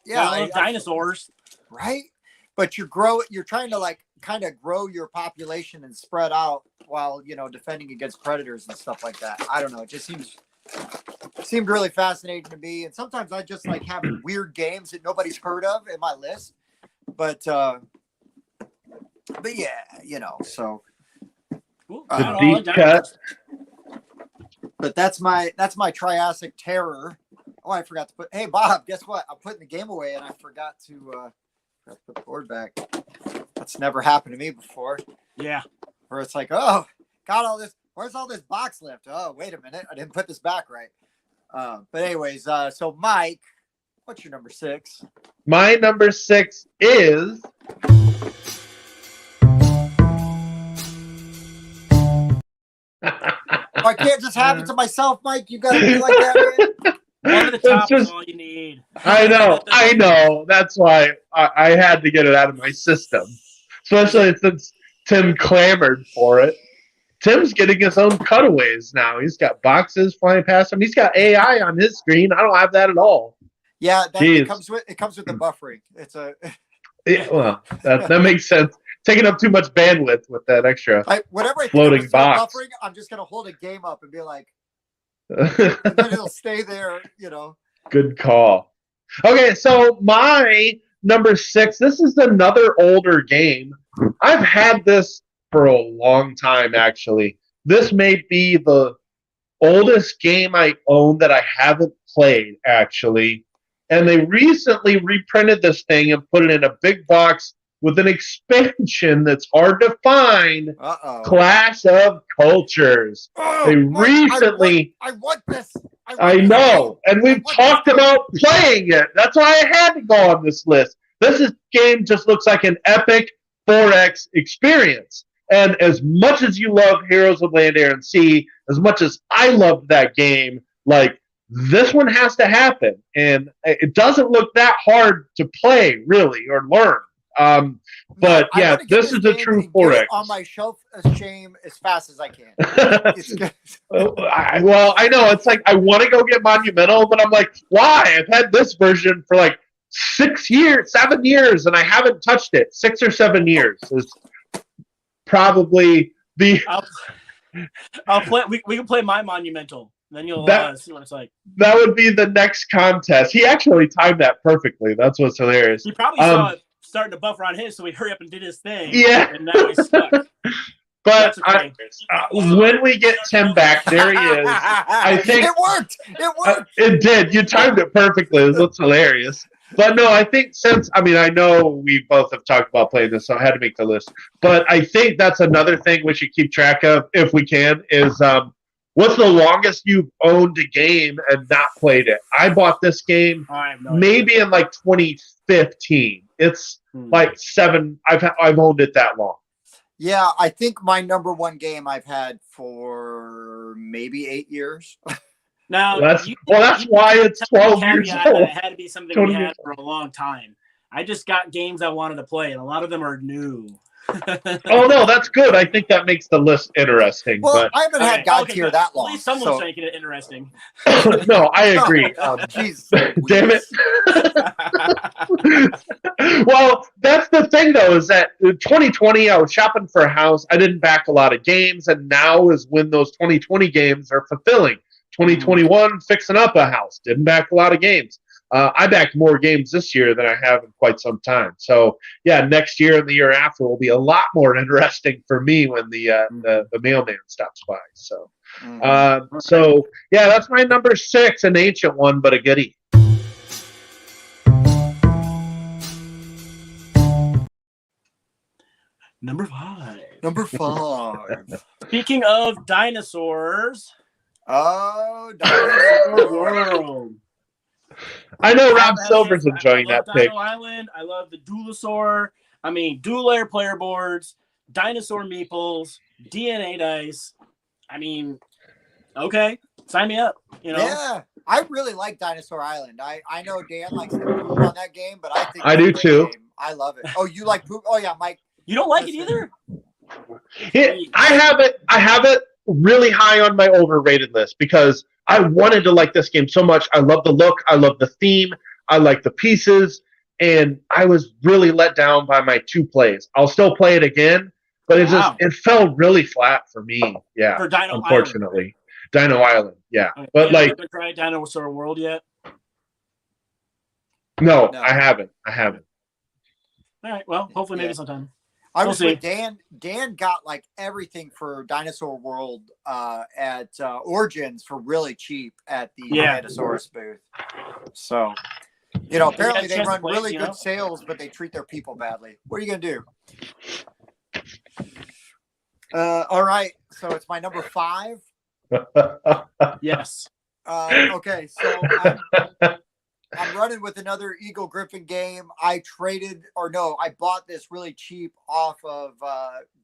yeah, I love dinosaurs. right? But you're trying to like kind of grow your population and spread out while defending against predators and stuff like that. I don't know. It just seemed really fascinating to me. And sometimes I just like having weird games that nobody's heard of in my list. But yeah, so Cool. The I don't know, I deep like cut. dinosaurs. but that's my Triassic Terror. Oh, I forgot to put. Hey, Bob, guess what? I'm putting the game away, and I forgot to put the board back. That's never happened to me before. Yeah. Where it's like, oh, got all this. Where's all this box left? Oh, wait a minute, I didn't put this back right. But anyways, so Mike, what's your number 6? My number 6 is I can't just have it to myself, Mike. You got to be like that, man. Well, to the It's top is just- all you need. I know. That's why I had to get it out of my system, especially since Tim clamored for it. Tim's getting his own cutaways now. He's got boxes flying past him. He's got AI on his screen. I don't have that at all. Yeah, it Jeez. comes with the buffering. It's a Yeah, well, that makes sense. Taking up too much bandwidth with that extra. whenever I think Floating I'm gonna start box. buffering, I'm just gonna hold a game up and be like, and then it'll stay there. Good call. Okay, so my number 6, this is another older game. I've had this for a long time, actually. This may be the oldest game I own that I haven't played, actually. And they recently reprinted this thing and put it in a big box with an expansion that's hard to find. Clash of Cultures. They recently... I want this. I know, and we've talked about playing it. That's why I had to go on this list. Game just looks like an epic 4X experience. And as much as you love Heroes of Land, Air, and Sea, as much as I loved that game, like, this one has to happen. And it doesn't look that hard to play, really, or learn. But yeah, this is a true 4X. On my shelf of shame as fast as I can. Well, I know it's like I want to go get Monumental, but I'm like, why? I've had this version for like 7 years, and I haven't touched it. 6 or 7 years is probably the. I'll play. We can play my Monumental. Then you'll see what it's like. That would be the next contest. He actually timed that perfectly. That's what's hilarious. He probably saw it starting to buffer on his, so he hurried up and did his thing. Yeah. And now he's stuck. But when we get Tim back, there he is. I think it worked. It worked. It did. You timed it perfectly. That's hilarious. But no, I think I know we both have talked about playing this, so I had to make the list. But I think that's another thing we should keep track of, if we can, is what's the longest you've owned a game and not played it? I bought this game maybe in like 2015. It's like 7. I've owned it that long. Yeah, I think my number one game I've had for maybe 8 years. Now that's why it's 12 years old. It had to be something we had for a long time. I just got games I wanted to play, and a lot of them are new. Oh no, that's good. I think that makes the list interesting. Well, but I haven't had God tier that long. At least someone's making it interesting. No, I agree. Jeez, damn it. Well, that's the thing, though, is that in 2020, I was shopping for a house. I didn't back a lot of games, and now is when those 2020 games are fulfilling. 2021, fixing up a house. Didn't back a lot of games. I backed more games this year than I have in quite some time. So, yeah, next year and the year after will be a lot more interesting for me when the mailman stops by. So, yeah, that's my number 6, an ancient one, but a goodie. Number 5. Number 5. Speaking of dinosaurs. Oh, Dinosaur World. I know Rob Silver's enjoying that pick. Dino Island. I love the Duelosaur. I mean, dual-layer player boards, dinosaur meeples, DNA dice. I mean, okay, sign me up. Yeah, I really like Dinosaur Island. I know Dan likes to poop on that game, but I think I do too. Game. I love it. Oh, you like poop? Oh yeah, Mike. You don't like it either? I have it really high on my overrated list because I wanted to like this game so much. I love the look. I love the theme. I like the pieces. And I was really let down by my 2 plays. I'll still play it again, but it fell really flat for me. Yeah, for Dino unfortunately. Island. Dino Island, yeah. Okay. But Have you tried Dinosaur World yet? No, I haven't. All right, well, hopefully maybe sometime. I was with Dan. Dan got like everything for Dinosaur World at Origins for really cheap at the Dinosaurus booth. So, apparently they run really good sales, but they treat their people badly. What are you gonna do? All right, so it's my number 5. Yes. Okay, so I'm running with another Eagle Griffin game. I bought this really cheap off of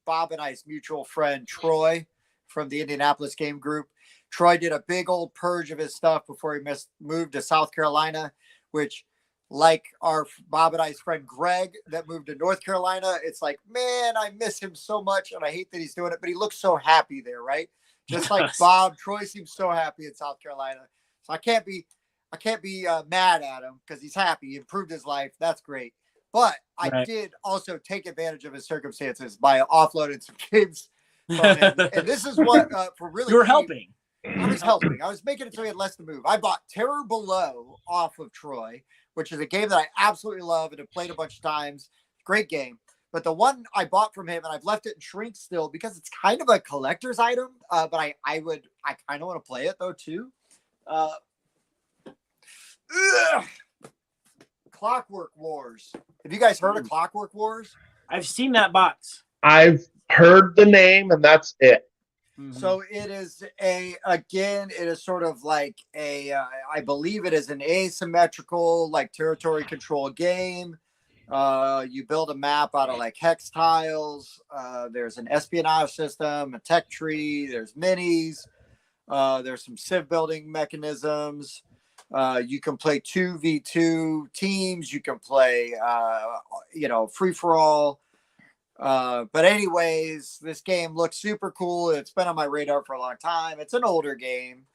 Bob and I's mutual friend, Troy, from the Indianapolis Game Group. Troy did a big old purge of his stuff before he moved to South Carolina, which, like our Bob and I's friend Greg that moved to North Carolina, it's like, man, I miss him so much, and I hate that he's doing it, but he looks so happy there, right? Just like Bob, Troy seems so happy in South Carolina. So I can't be mad at him because he's happy. He improved his life. That's great. But I did also take advantage of his circumstances by offloading some games from him. And this is what for really you were helping. I was helping. I was making it so he had less to move. I bought Terror Below off of Troy, which is a game that I absolutely love and have played a bunch of times. Great game. But the one I bought from him, and I've left it in shrink still because it's kind of a collector's item. But I kind of want to play it though too. Clockwork Wars. Have you guys heard of Clockwork Wars? I've seen that box. I've heard the name, and that's it. So it is it is sort of like I believe it is an asymmetrical, like territory control game. You build a map out of like hex tiles. There's an espionage system, a tech tree. There's minis. There's some civ building mechanisms. You can play 2v2 teams. You can play, free for all. But anyways, this game looks super cool. It's been on my radar for a long time. It's an older game,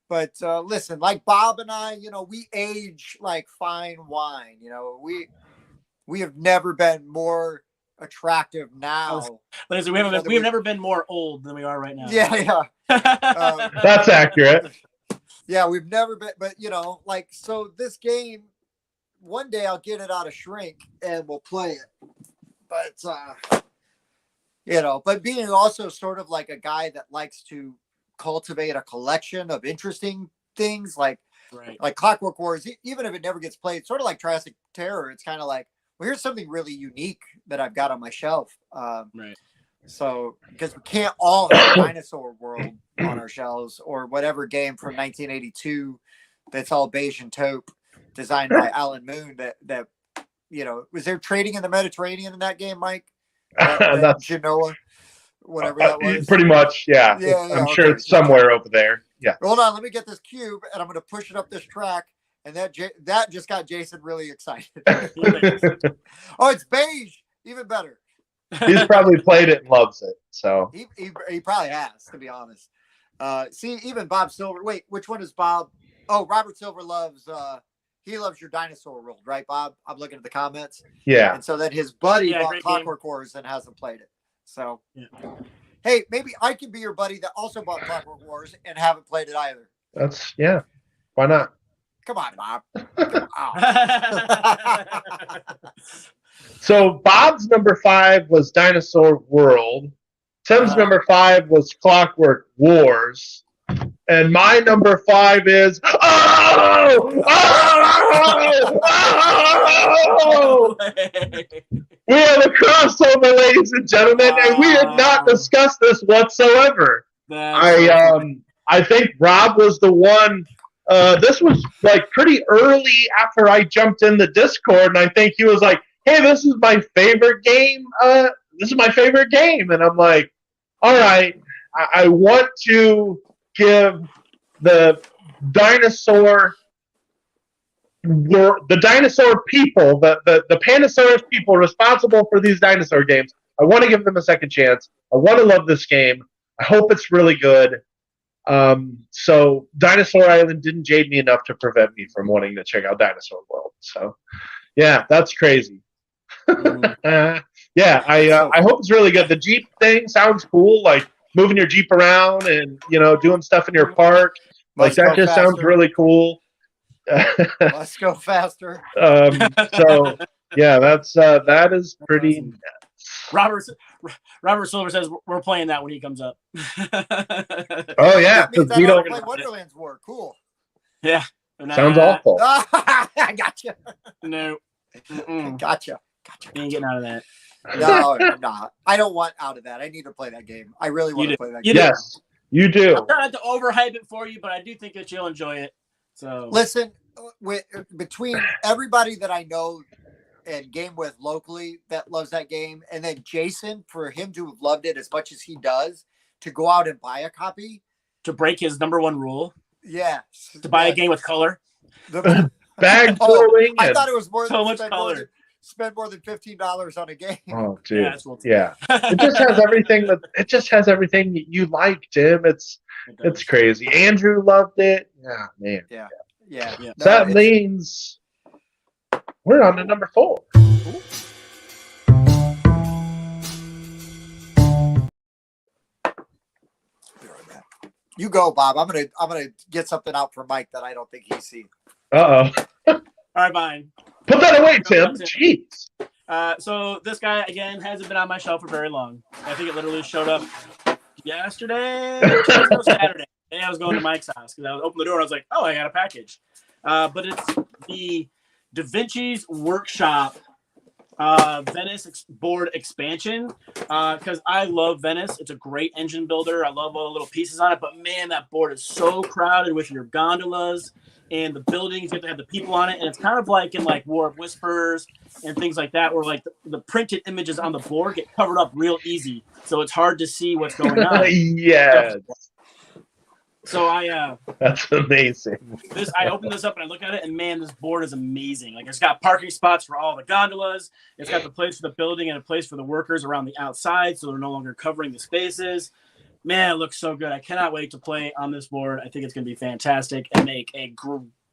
but listen, like Bob and I, we age like fine wine. We have never been more attractive now. Listen, we've never been more old than we are right now. Yeah. That's accurate. Yeah, we've never been, but so this game, one day I'll get it out of shrink and we'll play it. But, but being also sort of like a guy that likes to cultivate a collection of interesting things like Clockwork Wars, even if it never gets played, sort of like Triassic Terror, it's kind of like, well, here's something really unique that I've got on my shelf. So, because we can't all have Dinosaur World on our shelves or whatever game from 1982 that's all beige and taupe designed by Alan Moon that was there trading in the Mediterranean in that game, Mike? That's Genoa, whatever that was. Pretty much, yeah. I'm sure it's somewhere over there. Yeah. Hold on, let me get this cube, and I'm going to push it up this track, and that just got Jason really excited. Oh, it's beige, even better. He's probably played it and loves it. So he probably has, to be honest. See, even Bob Silver. Wait, which one is Bob? Oh, Robert Silver loves. He loves your Dinosaur World, right, Bob? I'm looking at the comments. Yeah. And so then his buddy bought Clockwork Wars and hasn't played it. So, hey, maybe I can be your buddy that also bought Clockwork Wars and haven't played it either. Why not? Come on, Bob. Come on. So Bob's number 5 was Dinosaur World. Tim's number 5 was Clockwork Wars. And my number 5 is we have a crossover, ladies and gentlemen, and we have not discussed this whatsoever. I think Rob was the one. This was like pretty early after I jumped in the Discord, and I think he was like, "Hey, this is my favorite game. This is my favorite game," and I'm like, "All right, I want to give the dinosaur people, the Panasaurus people responsible for these dinosaur games. I want to give them a second chance. I want to love this game. I hope it's really good." So Dinosaur Island didn't jade me enough to prevent me from wanting to check out Dinosaur World. So yeah, that's crazy. I hope it's really good. The Jeep thing sounds cool, like moving your Jeep around and doing stuff in your park. Like that just sounds really cool. Let's go faster. So yeah, that is pretty nuts. Robert Silver says we're playing that when he comes up. Oh yeah, because we don't play Wonderlands War. Cool. Yeah. Sounds awful. I gotcha. No. Gotcha. You ain't getting out of that. No, I'm not. I don't want out of that. I need to play that game. I really want to play that game. Yes, you do. I'm trying not to overhype it for you, but I do think that you'll enjoy it. So listen, between everybody that I know and game with locally that loves that game, and then Jason, for him to have loved it as much as he does, to go out and buy a copy, to break his number one rule Yeah. to buy a game with color. The, Bag oh, pulling. I and- thought it was more So than much color. spend more than $15 on a game. Oh, Yeah, dude. that's what Yeah. It just has everything that it just has everything you like, Tim. It's crazy. Andrew loved it. Yeah, man. Yeah. Yeah. No, So that it's- means we're on to number 4. You go, Bob. I'm gonna get something out for Mike that I don't think he's seen. Uh oh. All right, fine. Put that away, Tim. Jeez. So this guy again hasn't been on my shelf for very long. I think it literally showed up yesterday, or Saturday. And I was going to Mike's house because I was opening the door and I was like, "Oh, I got a package." But it's the Da Vinci's Workshop Venice board expansion because I love Venice. It's a great engine builder. I love all the little pieces on it. But man, that board is so crowded with your gondolas and the buildings. You have to have the people on it, and it's kind of like in like War of Whispers and things like that, where like the printed images on the board get covered up real easy, so it's hard to see what's going on. Yes. So I That's amazing. I open this up and I look at it, and man, this board is amazing. Like it's got parking spots for all the gondolas. It's got the place for the building and a place for the workers around the outside, so they're no longer covering the spaces. Man, it looks so good. I cannot wait to play on this board. I think it's going to be fantastic and make a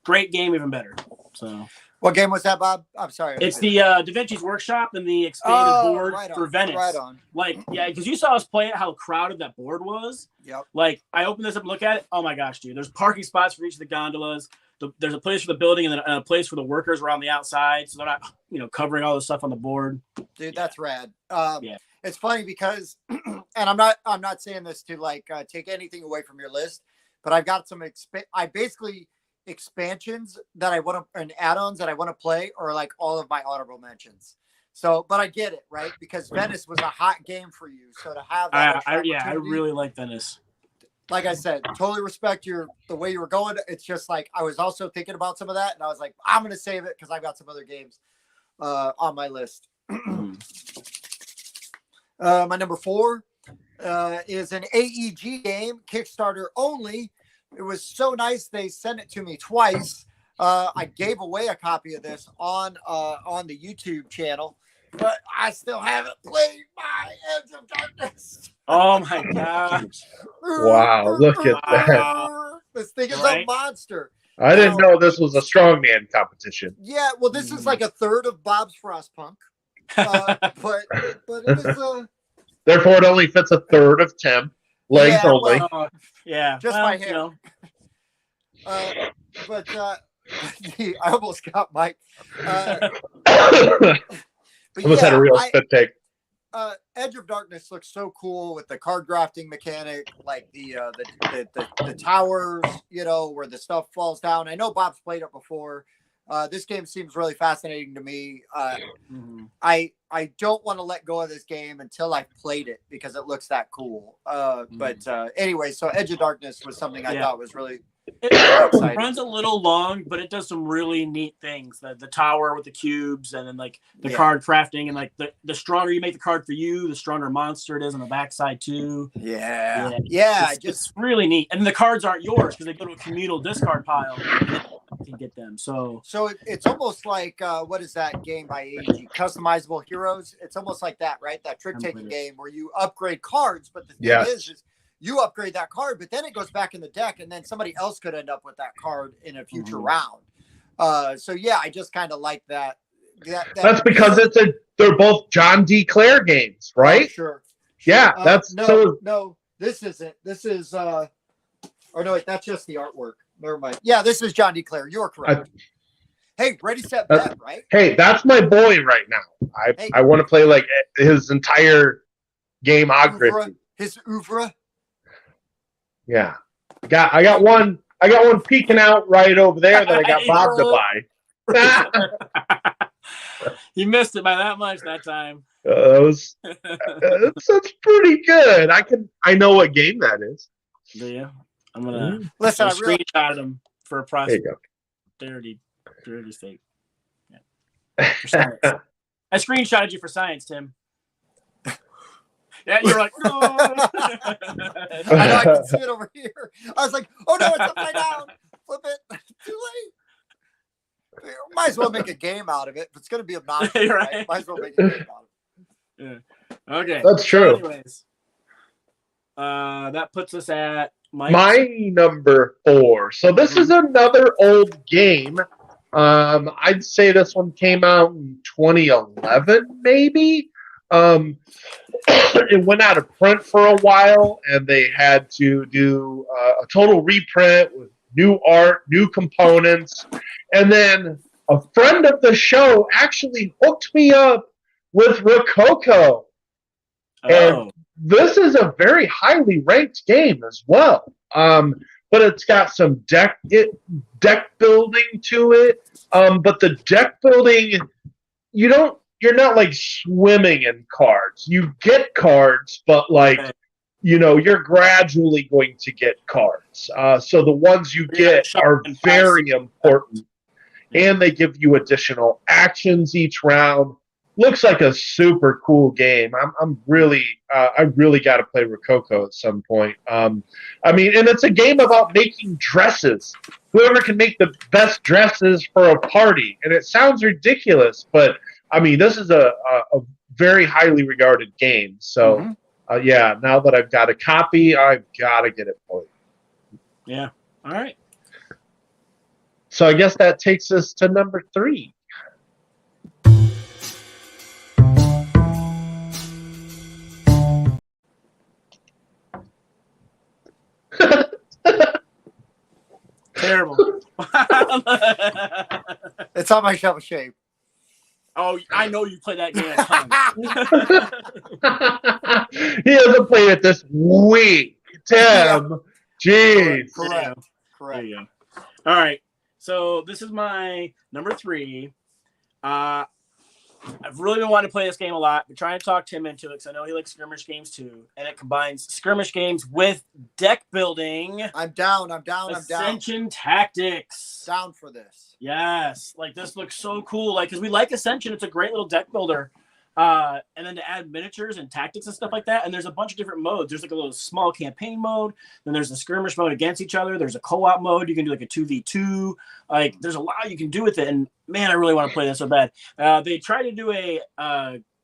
great game even better. So, What game was that, Bob? I'm sorry. it's the Da Vinci's Workshop and the expanded board right on, for Venice. Right on. Like, yeah, because you saw us play it, how crowded that board was. Yep. Like, I open this up and look at it. Oh my gosh, dude! There's parking spots for each of the gondolas. There's a place for the building and then a place for the workers around the outside, so they're not, covering all the stuff on the board. Dude, Yeah. that's rad. Yeah. It's funny because, and I'm not saying this to like take anything away from your list, but I've got some expansions that I want to, and add-ons that I want to play, or like all of my honorable mentions. So, but I get it, right? Because Venice was a hot game for you, so to have that, I opportunity- really like Venice. like I said, totally respect the way you were going. It's just like I was also thinking about some of that, and I was like, I'm gonna save it because I've got some other games on my list. My number 4 is an AEG game, Kickstarter only. It was so nice they sent it to me twice. I gave away a copy of this on the YouTube channel, but I still haven't played my Edge of Darkness. Oh my gosh! Wow, look at that. This thing is Right? a monster. I didn't know this was a strongman competition. Yeah, well, this is like a third of Bob's Frostpunk, but it is Therefore, it only fits a third of Tim. Legs Yeah, only. well, Yeah, Just my hair. But I almost got Mike. But Almost had a real spit take. Edge of Darkness looks so cool with the card drafting mechanic, like the towers, where the stuff falls down. I know Bob's played it before. This game seems really fascinating to me. Mhm. I don't want to let go of this game until I've played it because it looks that cool. But anyway, so Edge of Darkness was something I Yeah. thought was really It exciting. runs a little long, but it does some really neat things. The tower with the cubes, and then like the Yeah. card crafting, and like the stronger you make the card for you, the stronger monster it is on the backside too. Yeah. Yeah. Yeah. It's really neat, and the cards aren't yours because they go to a communal discard pile. You can get them. So So it's almost like what is that game by AEG? Customizable Heroes. It's almost like that, right? That trick taking game where you upgrade cards, but the thing Yes. is you upgrade that card, but then it goes back in the deck, and then somebody else could end up with that card in a future round. So yeah, I just kind of like that. That's because they're both John D. Clare games, right? Sure. Yeah, that's no, so. no. This isn't. This is. Or no, wait, that's just the artwork. Never mind. Yeah, this is John D. Clare. You're correct. Hey, ready, set, bet, right? Hey, that's my boy right now. Hey. I want to play like his entire gameography. His oeuvre. Yeah, I got one peeking out right over there that I got Bob to buy. you missed it by that much that time. That's pretty good. I know what game that is. Do you? I'm gonna Listen, I really, screenshot them for a There you posterity sake. Yeah. For science. I screenshotted you for science, Tim. Yeah, you're like, no. I know I can see it over here. I was like, oh no, it's upside down. Flip it. Too late. Might as well make a game out of it. If it's going to be obnoxious, right? Might as well make a game out of it. Yeah. Okay. That's true. So anyways, that puts us at my number 4. So this is another old game. I'd say this one came out in 2011, maybe. It went out of print for a while, and they had to do a total reprint with new art, new components, and then a friend of the show actually hooked me up with Rococo. And this is a very highly ranked game as well. But it's got some deck building to it. But the deck building, you're not like swimming in cards. You get cards, but you're gradually going to get cards. So the ones you get are very important. And they give you additional actions each round. Looks like a super cool game. I really got to play Rococo at some point. And it's a game about making dresses. Whoever can make the best dresses for a party. And it sounds ridiculous, but this is a very highly regarded game. So, now that I've got a copy, I've got to get it played. Yeah. All right. So I guess that takes us to number 3. Terrible. It's on my shelf of shame. Oh, I know you play that game a ton. He hasn't played it this week. Tim. Jeez. Correct. There you go. All right. So this is my number 3. I've really been wanting to play this game a lot. Been trying to talk Tim into it because I know he likes skirmish games too. And it combines skirmish games with deck building. I'm down. Ascension Tactics. Down for this. Yes. This looks so cool. Because we like Ascension. It's a great little deck builder. And then to add miniatures and tactics and stuff like that. And there's a bunch of different modes. There's a little small campaign mode. Then there's a skirmish mode against each other. There's a co-op mode. You can do a 2v2. There's a lot you can do with it. And man, I really want to play this so bad. They tried to do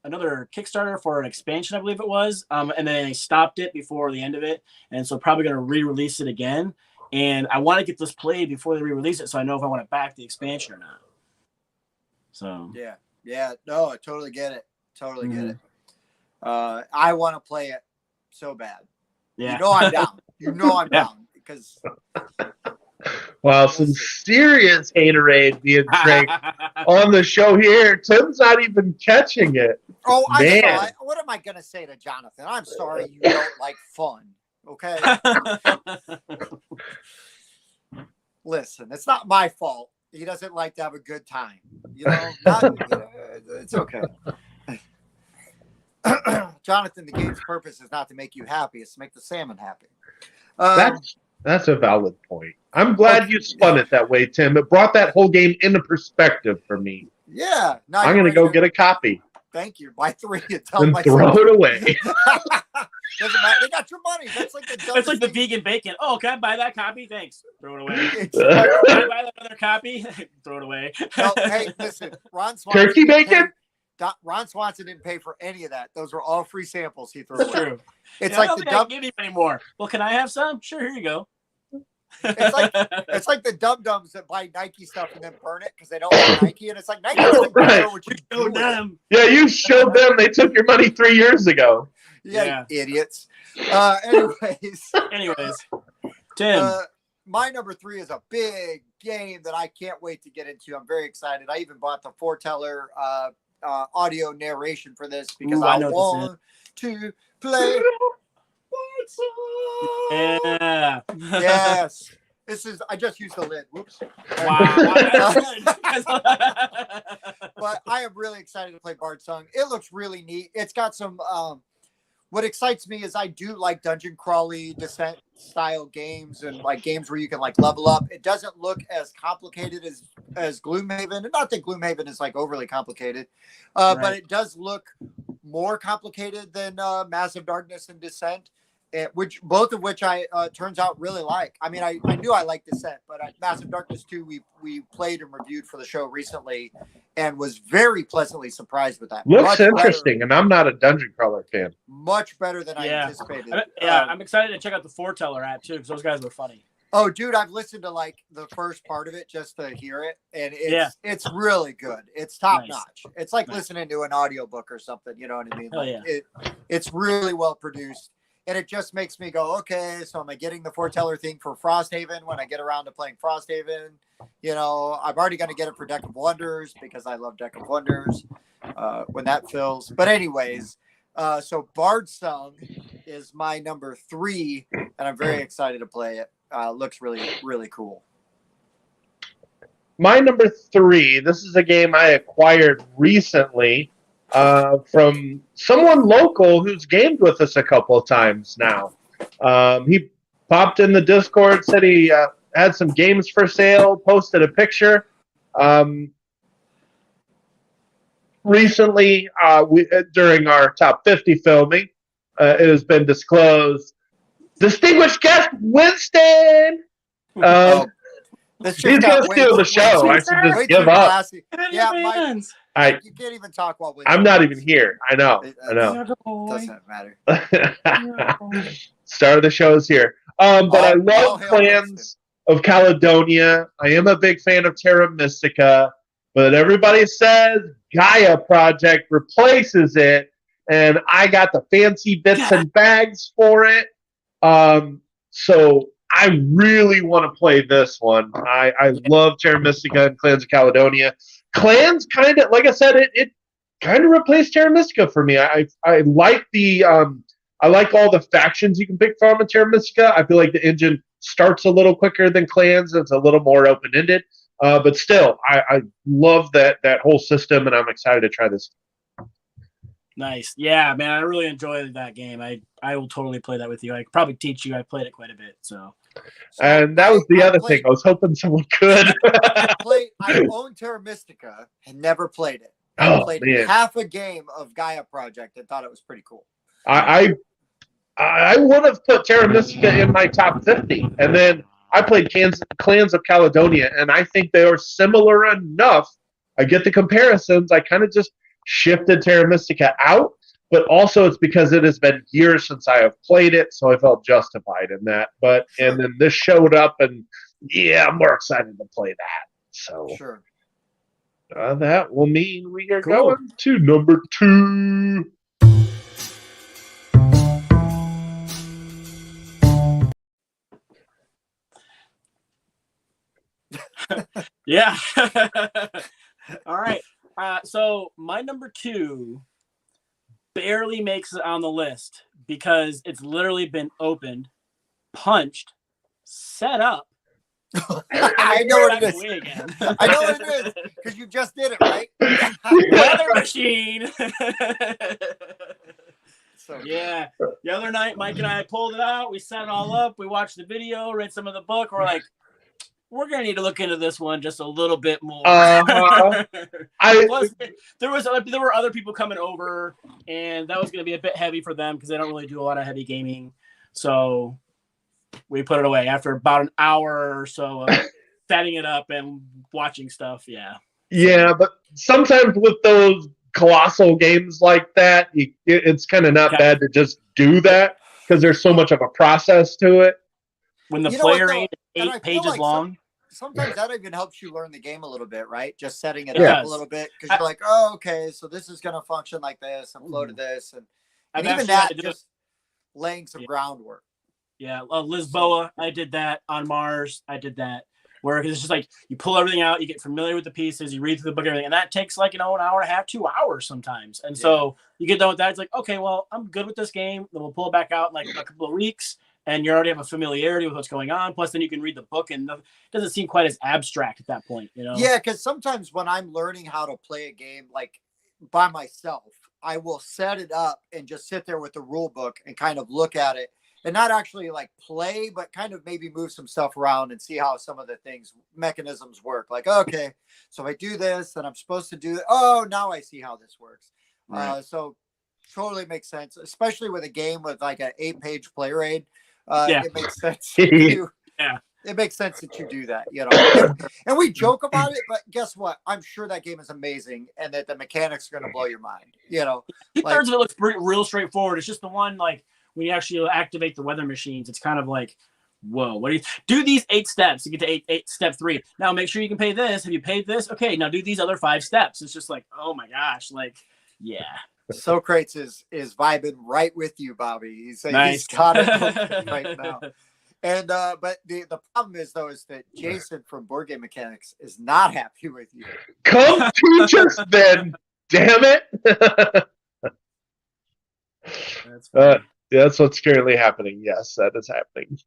another Kickstarter for an expansion, I believe it was. And then they stopped it before the end of it. And so probably going to re-release it again. And I want to get this played before they re-release it so I know if I want to back the expansion or not. So Yeah. No, I totally get it. Get it. I want to play it so bad. Yeah. I'm down because. Wow, some serious haterade being drank on the show here. Tim's not even catching it. Oh, I saw it. What am I going to say to Jonathan? I'm sorry you don't like fun. Okay. Listen, it's not my fault. He doesn't like to have a good time. It's okay. Jonathan, the game's purpose is not to make you happy; it's to make the salmon happy. That's a valid point. I'm glad you spun it that way, Tim. It brought that whole game into perspective for me. Yeah, I'm going to go get a copy. Thank you. Buy 3 and throw it away. Doesn't matter. They got your money. That's like It's like the vegan bacon. Oh, can I buy that copy? Thanks. Throw it away. Can I buy that other copy? Throw it away. No, hey, listen, Ron Swanson. Turkey bacon? Ron Swanson didn't pay for any of that. Those were all free samples he threw away. True. It's I like don't the think I can give you any more. Well, can I have some? Sure, here you go. It's like the dum-dums that buy Nike stuff and then burn it because they don't like Nike, and it's like Nike doesn't care what you do with them. Yeah, you showed them they took your money 3 years ago. Yeah. Idiots. Anyways, Tim. My number 3 is a big game that I can't wait to get into. I'm very excited. I even bought the Foreteller audio narration for this because I want to play. Yeah. Yes. I just used the lid. Whoops. Wow. But I am really excited to play Bard Song. It looks really neat. It's got some, what excites me is I do like dungeon crawly descent style games and like games where you can like level up. It doesn't look as complicated as Gloomhaven. And not that Gloomhaven is like overly complicated, but it does look more complicated than Massive Darkness and Descent, which both of which I turns out really like. I mean, I knew I liked Descent, but Massive Darkness 2 we played and reviewed for the show recently, and was very pleasantly surprised with that. Looks Much interesting, better, and I'm not a dungeon crawler fan. much better than I Yeah. anticipated. I'm excited to check out the Foreteller app too, because those guys were funny. Oh, dude, I've listened to like the first part of it just to hear it, and it's really good. It's top notch. It's like listening to an audiobook or something. You know what I mean? Hell Like, it's really well produced, and it just makes me go, okay, so am I getting the Foreteller thing for Frosthaven when I get around to playing Frosthaven? You know, I'm already going to get it for Deck of Wonders because I love Deck of Wonders when that fills. But anyways, so Bard Sung is my number 3, and I'm very excited to play it. Looks really, really cool. My number 3, this is a game I acquired recently from someone local who's gamed with us a couple of times now. He popped in the Discord, said he had some games for sale, posted a picture. Recently, during our top 50 filming, it has been disclosed. Distinguished guest Winston. This He's gonna steal the show. I should just give up. Classy. Yeah, Mike, you can't even talk while Winston. I'm not even here. I know. Doesn't matter. Start of the show is here. But I love Clans of Caledonia. I am a big fan of Terra Mystica, but everybody says Gaia Project replaces it, and I got the fancy bits and bags for it. So I really want to play this one. I love Terra Mystica and Clans of Caledonia. Clans kind of, like I said, it kind of replaced Terra Mystica for me. I like the I like all the factions you can pick from in Terra Mystica. I feel like the engine starts a little quicker than Clans. It's a little more open-ended. But still, I love that whole system, and I'm excited to try this. Nice. Yeah, man, I really enjoyed that game. I will totally play that with you. I could probably teach you. I played it quite a bit, so. And that was the other thing. I was hoping someone could. I own Terra Mystica and never played it. I played half a game of Gaia Project and thought it was pretty cool. I would have put Terra Mystica in my top 50, and then I played Clans of Caledonia, and I think they are similar enough. I get the comparisons. I kind of just shifted Terra Mystica out, but also it's because it has been years since I have played it, so I felt justified in that. And then this showed up, and yeah, I'm more excited to play that. So sure. That will mean we are going to number 2. Yeah. All right. So my number 2 barely makes it on the list because it's literally been opened, punched, set up. I know what it is. I know what it is because you just did it, right? Weather machine. So yeah. The other night, Mike and I pulled it out. We set it all up. We watched the video, read some of the book. We're like, we're gonna need to look into this one just a little bit more. Plus, there were other people coming over, and that was gonna be a bit heavy for them because they don't really do a lot of heavy gaming. So we put it away after about an hour or so of setting it up and watching stuff. Yeah. Yeah, but sometimes with those colossal games like that, it's kind of not bad to just do that because there's so much of a process to it. When the player ain't 8 pages long. Sometimes that even helps you learn the game a little bit, right? Just setting it up a little bit because you're like, oh, okay, so this is going to function like this and flow to this. And even that, just laying some groundwork. Yeah, Lisboa, I did that. On Mars, I did that. Where it's just like you pull everything out, you get familiar with the pieces, you read through the book, everything, and that takes like an hour and a half, 2 hours sometimes. And so you get done with that, it's like, okay, well, I'm good with this game. Then we'll pull it back out in like a couple of weeks, and you already have a familiarity with what's going on. Plus, then you can read the book, and it doesn't seem quite as abstract at that point, you know? Yeah, because sometimes when I'm learning how to play a game like by myself, I will set it up and just sit there with the rule book and kind of look at it. And not actually like play, but kind of maybe move some stuff around and see how some of the mechanisms work. Like, okay, so if I do this, then I'm supposed to do it. Oh, now I see how this works. Right. So totally makes sense, especially with a game with like an 8-page player aid. Yeah. It makes sense. It makes sense that you do that, and we joke about it, but guess what? I'm sure that game is amazing and that the mechanics are going to blow your mind, 2/3 of it looks real straightforward. It's just the one, like, when you actually activate the weather machines, it's kind of like, whoa, what do you do? These 8 steps to get to eight step 3. Now make sure you can pay this. Have you paid this? Okay, now do these other 5 steps. It's just like, oh my gosh, like, yeah. Socrates is vibing right with you, Bobby. He's got it right now. And but the problem is that Jason from Board Game Mechanics is not happy with you. Come teach us then, damn it. That's what's currently happening. Yes, that is happening.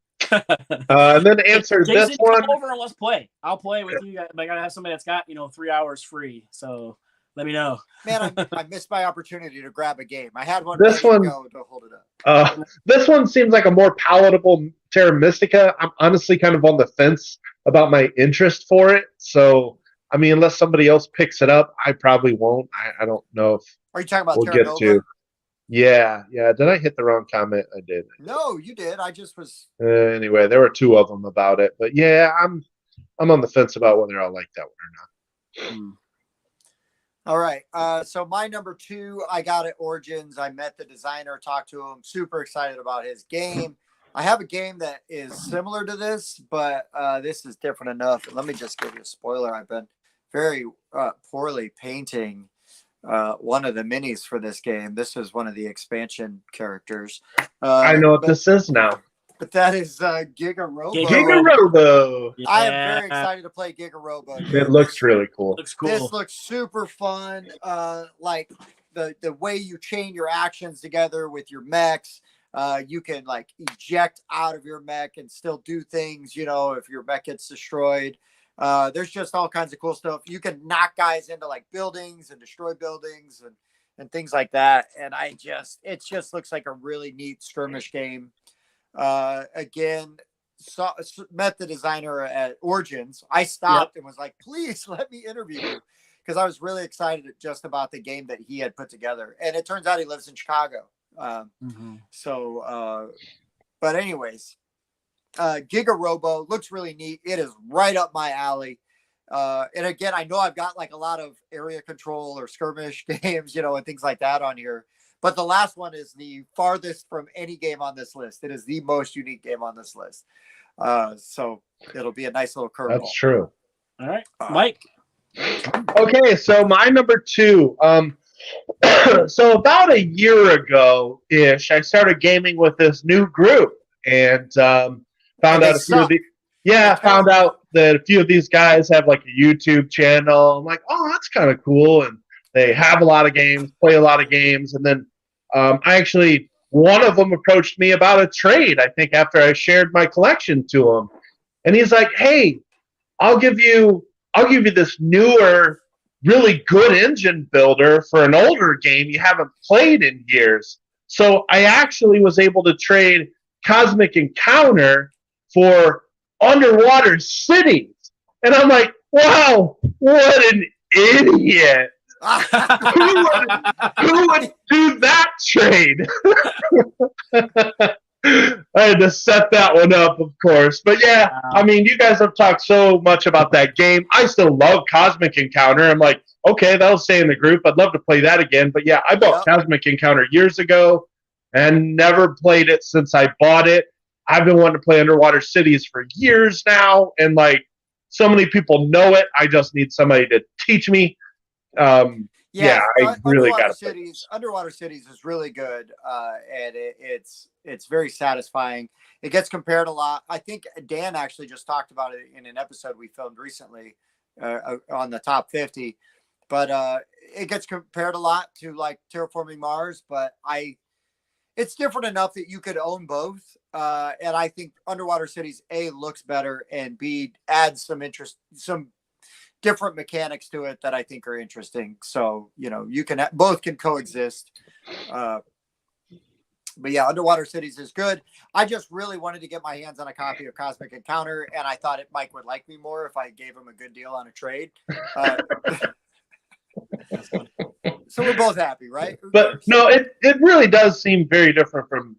And then answer Jason, this one. Come over and let's play. I'll play with you guys. I gotta have somebody that's got 3 hours free. So let me know. Man, I missed my opportunity to grab a game. I had one This ready one- to go to hold it up. This one seems like a more palatable Terra Mystica. I'm honestly kind of on the fence about my interest for it. So, I mean, unless somebody else picks it up, I probably won't. I don't know if Are you talking about we'll Terra get Nova? to. Yeah. Did I hit the wrong comment? I did. No, you did. I just was. Anyway, there were 2 of them about it, but yeah, I'm on the fence about whether I'll like that one or not. All right. So my number 2, I got at Origins. I met the designer, talked to him. Super excited about his game. I have a game that is similar to this, but this is different enough. And let me just give you a spoiler. I've been very poorly painting one of the minis for this game. This is one of the expansion characters. I know what this is now. But that is Giga Robo. Giga Robo. Yeah. I am very excited to play Giga Robo. It looks really cool. Looks cool. This looks super fun. Like the way you chain your actions together with your mechs. You can like eject out of your mech and still do things, if your mech gets destroyed. There's just all kinds of cool stuff. You can knock guys into like buildings and destroy buildings and things like that. And it just looks like a really neat skirmish game. Again, met the designer at Origins. I stopped and was like, please let me interview you, because I was really excited just about the game that he had put together. And it turns out he lives in Chicago. But anyways, Giga Robo looks really neat. It is right up my alley. And again, I know I've got like a lot of area control or skirmish games, and things like that on here. But the last one is the farthest from any game on this list. It is the most unique game on this list. So it'll be a nice little curveball. That's true. All right, Mike. Okay, so my number 2. So about a year ago-ish, I started gaming with this new group and found out that a few of these guys have like a YouTube channel. I'm like, oh, that's kind of cool. And they have a lot of games, play a lot of games. And then one of them approached me about a trade, I think, after I shared my collection to him. And he's like, hey, I'll give you this newer, really good engine builder for an older game you haven't played in years. So I actually was able to trade Cosmic Encounter for Underwater Cities. And I'm like, wow, what an idiot. who would do that trade? I had to set that one up, of course. But yeah, I mean, you guys have talked so much about that game. I still love Cosmic Encounter. I'm like, okay, that'll stay in the group. I'd love to play that again. But yeah, I bought Cosmic Encounter years ago and never played it since I bought it. I've been wanting to play Underwater Cities for years now. And like, so many people know it. I just need somebody to teach me. I really got to. Underwater Cities is really good, and it's very satisfying. It gets compared a lot. I think Dan actually just talked about it in an episode we filmed recently on the top 50. But it gets compared a lot to like Terraforming Mars. But it's different enough that you could own both. And I think Underwater Cities A looks better, and B adds some different mechanics to it that I think are interesting. So, you can both can coexist. But yeah, Underwater Cities is good. I just really wanted to get my hands on a copy of Cosmic Encounter, and I thought Mike would like me more if I gave him a good deal on a trade. So we're both happy, right? Who But cares? no, it really does seem very different from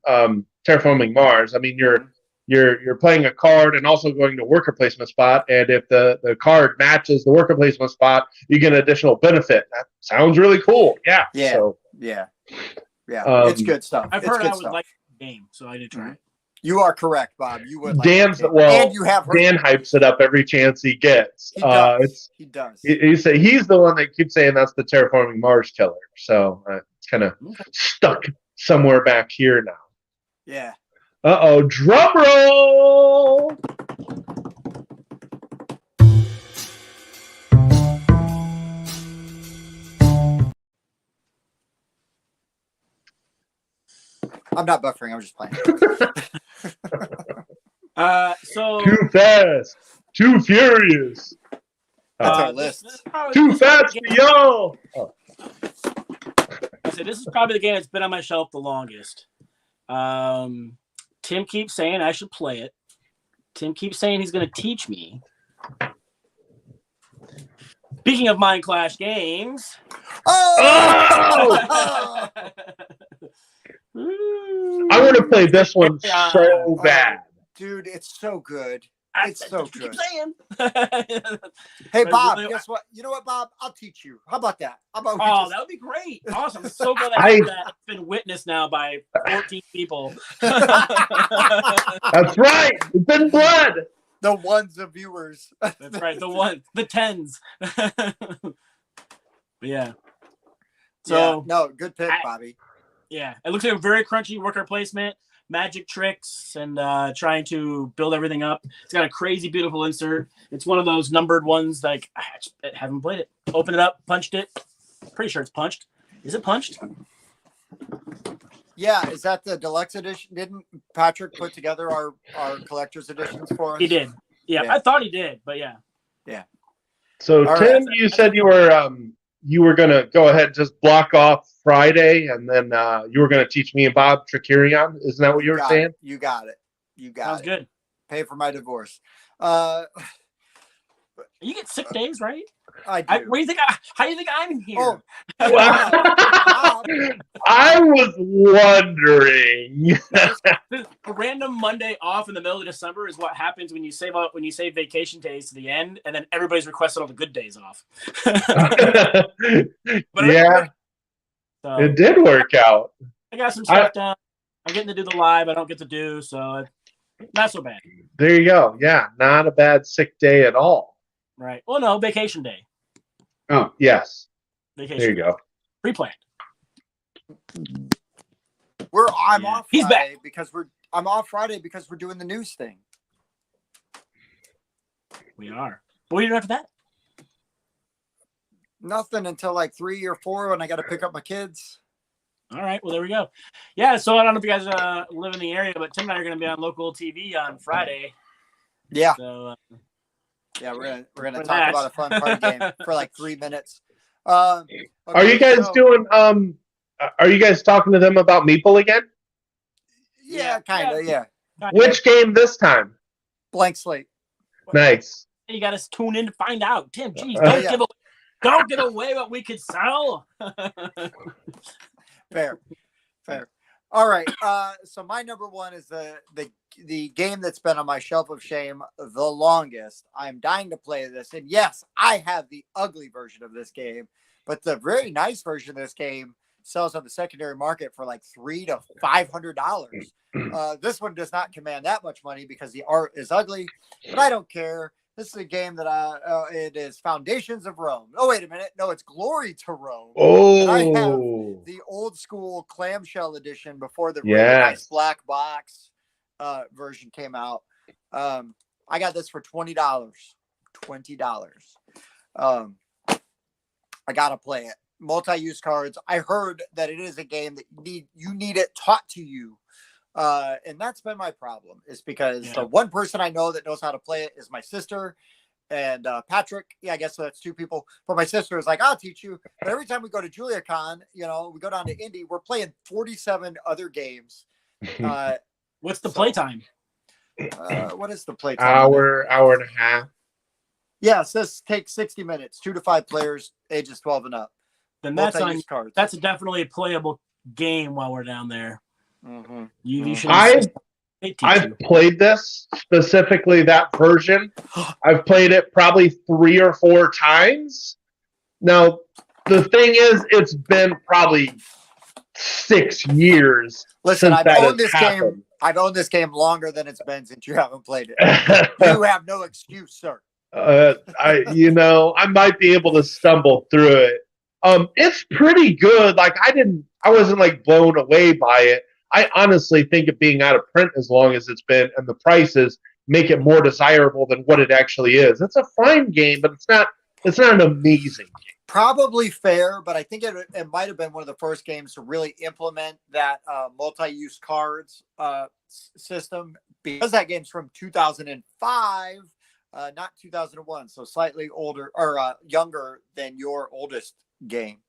Terraforming Mars. I mean, you're playing a card and also going to worker placement spot, and if the card matches the worker placement spot, you get an additional benefit. That sounds really cool. Yeah. Yeah. So Yeah. It's good stuff. I've It's heard good I would stuff. like the game, so I did try it. You are correct, Bob. You would like Dan's that game. well. And you have heard Dan hypes it up every chance he gets. he does. He does. He's the one that keeps saying that's the Terraforming Mars killer. So it's kind of stuck somewhere back here now. Yeah. Uh-oh, drum roll! I'm not buffering. I'm just playing. So Too fast, too furious, That's our this list. is probably- too this is probably fast the for game- y'all. Oh. I said this is probably the game that's been on my shelf the longest. Tim keeps saying I should play it. Tim keeps saying he's going to teach me. Speaking of Mind Clash games, Oh! I want to play this one so bad. Dude, it's so good. It's That's so what you good. keep saying. Hey, But Bob, really- guess what? You know what, Bob? I'll teach you. How about that? How about we Oh, just- that would be great. Awesome. I'm so glad I did that. It's been witnessed now by 14 people. That's right. It's in blood. the ones of viewers. That's right. The tens. But yeah. So Yeah, no, good pick, I- Bobby. yeah, it looks like a very crunchy worker placement, magic tricks, and trying to build everything up. It's got a crazy, beautiful insert. It's one of those numbered ones. Like I just haven't played it. Open it up, punched it. Pretty sure it's punched. Is it punched? Yeah, is that the deluxe edition? Didn't Patrick put together our collector's editions for us? He did. Yeah, Yeah. I thought he did, but yeah. So All Tim, right. you said you were gonna go ahead and just block off Friday, and then you were gonna teach me and Bob Tricurion. Isn't that what you were got saying? it. You got it. You got Sounds it. good. Pay for my divorce. You get sick days, right? I do. What do you think? How do you think I'm here? Oh, I was wondering. A random Monday off in the middle of December is what happens when you save vacation days to the end, and then everybody's requested all the good days off. But Yeah, so, it did work out. I got some stuff done. I'm getting to do the live. I don't get to do, so not so bad. There you go. Yeah, not a bad sick day at all. Right. Well, no, vacation day. Oh, yes. Vacation. There you go. Pre-planned. I'm Yeah. off He's Friday because we're doing the news thing. We are. What are you doing after that? Nothing until like 3 or 4 when I got to pick up my kids. All right. Well, there we go. Yeah. So I don't know if you guys live in the area, but Tim and I are going to be on local TV on Friday. Yeah, So yeah, we're gonna For talk that. about a fun card game for like 3 minutes. Okay, Are you guys so- doing? Are you guys talking to them about Meeple again? Yeah, kind of. Yeah, Which game this time? blank slate. Nice. You got to tune in to find out. Tim, geez, Yeah. don't give away what we could sell. Fair. All right. So my number one is the game that's been on my shelf of shame the longest. I'm dying to play this, and yes, I have the ugly version of this game, but the very nice version of this game sells on the secondary market for like $300 to $500. This one does not command that much money because the art is ugly, but I don't care. This is a game that it is Foundations of Rome. Oh, wait a minute. No, it's Glory to Rome. Oh, The old school clamshell edition before the really Yes. nice black box version came out. I got this for $20. $20. I gotta play it. Multi-use cards. I heard that it is a game that you need it taught to you. And that's been my problem, is because the one person I know that knows how to play it is my sister and Patrick. Yeah, I guess that's 2 people. But my sister is like, I'll teach you. But every time we go to JuliaCon, we go down to Indy, we're playing 47 other games. What's the So- playtime? What is the play time? hour and a half. Yes, this takes 60 minutes, 2 to 5 players, ages 12 and up. then that's multi-use cards. that's definitely a playable game while we're down there. Mhm. You should. I've played this, specifically that version. I've played it probably 3 or 4 times. Now, the thing is, it's been probably 6 yeas. Listen, since I've that owned has this game. happened. I've owned this game longer than it's been since you haven't played it. You have no excuse, sir. I might be able to stumble through it. It's pretty good. Like I wasn't like blown away by it. I honestly think it being out of print as long as it's been and the prices make it more desirable than what it actually is. It's a fine game, but it's not an amazing game. Probably fair, but I think it might have been one of the first games to really implement that multi-use cards system, because that game's from 2005, not 2001, so slightly older or younger than your oldest game.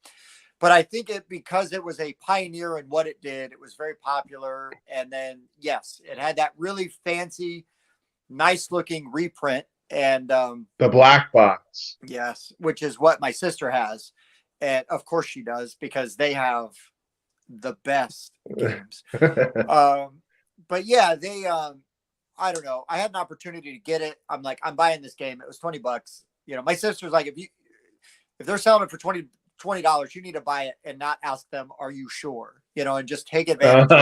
But I think because it was a pioneer in what it did, it was very popular. And then, yes, it had that really fancy, nice looking reprint. And the black box. Yes, which is what my sister has. And of course she does, because they have the best games. But yeah, they, I don't know. I had an opportunity to get it. I'm like, I'm buying this game. It was $20. My sister's like, if they're selling it for $20, you need to buy it and not ask them, are you sure? And just take advantage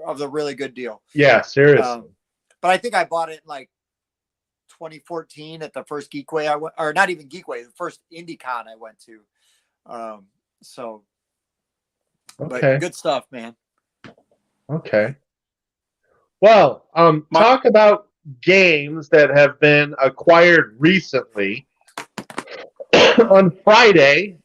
of the really good deal. Yeah, seriously. But I think I bought it in like 2014 at the first Geekway I went, or not even Geekway, the first IndieCon I went to. But good stuff, man. Okay. Well, talk about games that have been acquired recently. On Friday,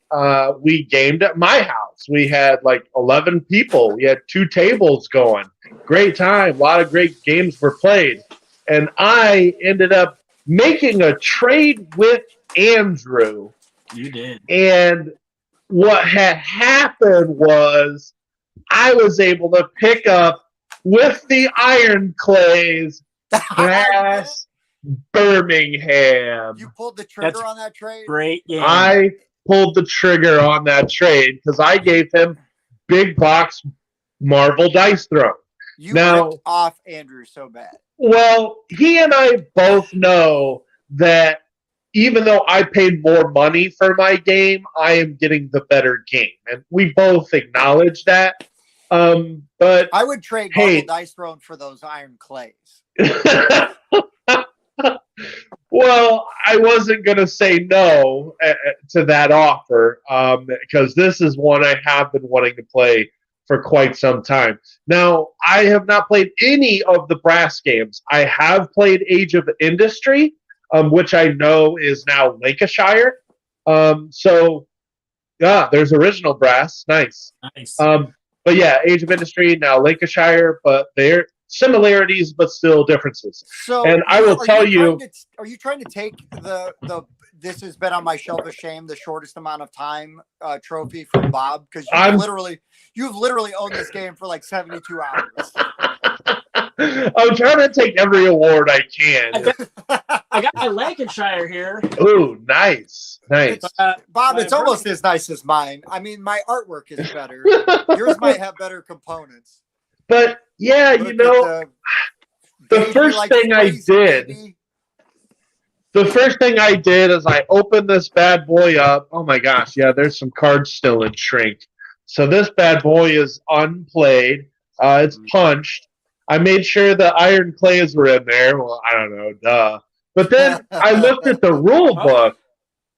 we gamed at my house. We had like 11 people. We had 2 tables going. Great time. A lot of great games were played. And I ended up making a trade with Andrew. You did. And what had happened was I was able to pick up with the Ironclays Brass Birmingham. You pulled the trigger on that trade? Great game. I pulled the trigger on that trade because I gave him big box Marvel Dice Throne. You ripped off Andrew so bad. Well, he and I both know that even though I paid more money for my game, I am getting the better game. And we both acknowledge that. But I would trade Marvel Dice Throne for those Iron Clays. Well, I wasn't going to say no to that offer because this is one I have been wanting to play for quite some time. Now, I have not played any of the Brass games. I have played Age of Industry, which I know is now Lancashire. So, yeah, there's original Brass. Nice. But yeah, Age of Industry, now Lancashire, but they're similarities, but still differences. So, and I will tell you, are you trying to take the this has been on my shelf of shame, the shortest amount of time trophy from Bob? Because you've literally owned this game for like 72 hours. I'm trying to take every award I can. I got my Lancashire here. Ooh, nice. Bob, it's almost as nice as mine. I mean, my artwork is better. Yours might have better components. But yeah, the first thing I did is I opened this bad boy up. Oh my gosh, yeah, there's some cards still in shrink. So this bad boy is unplayed. It's punched. I made sure the Iron Clays were in there. Well, I don't know, duh. But then I looked at the rule book,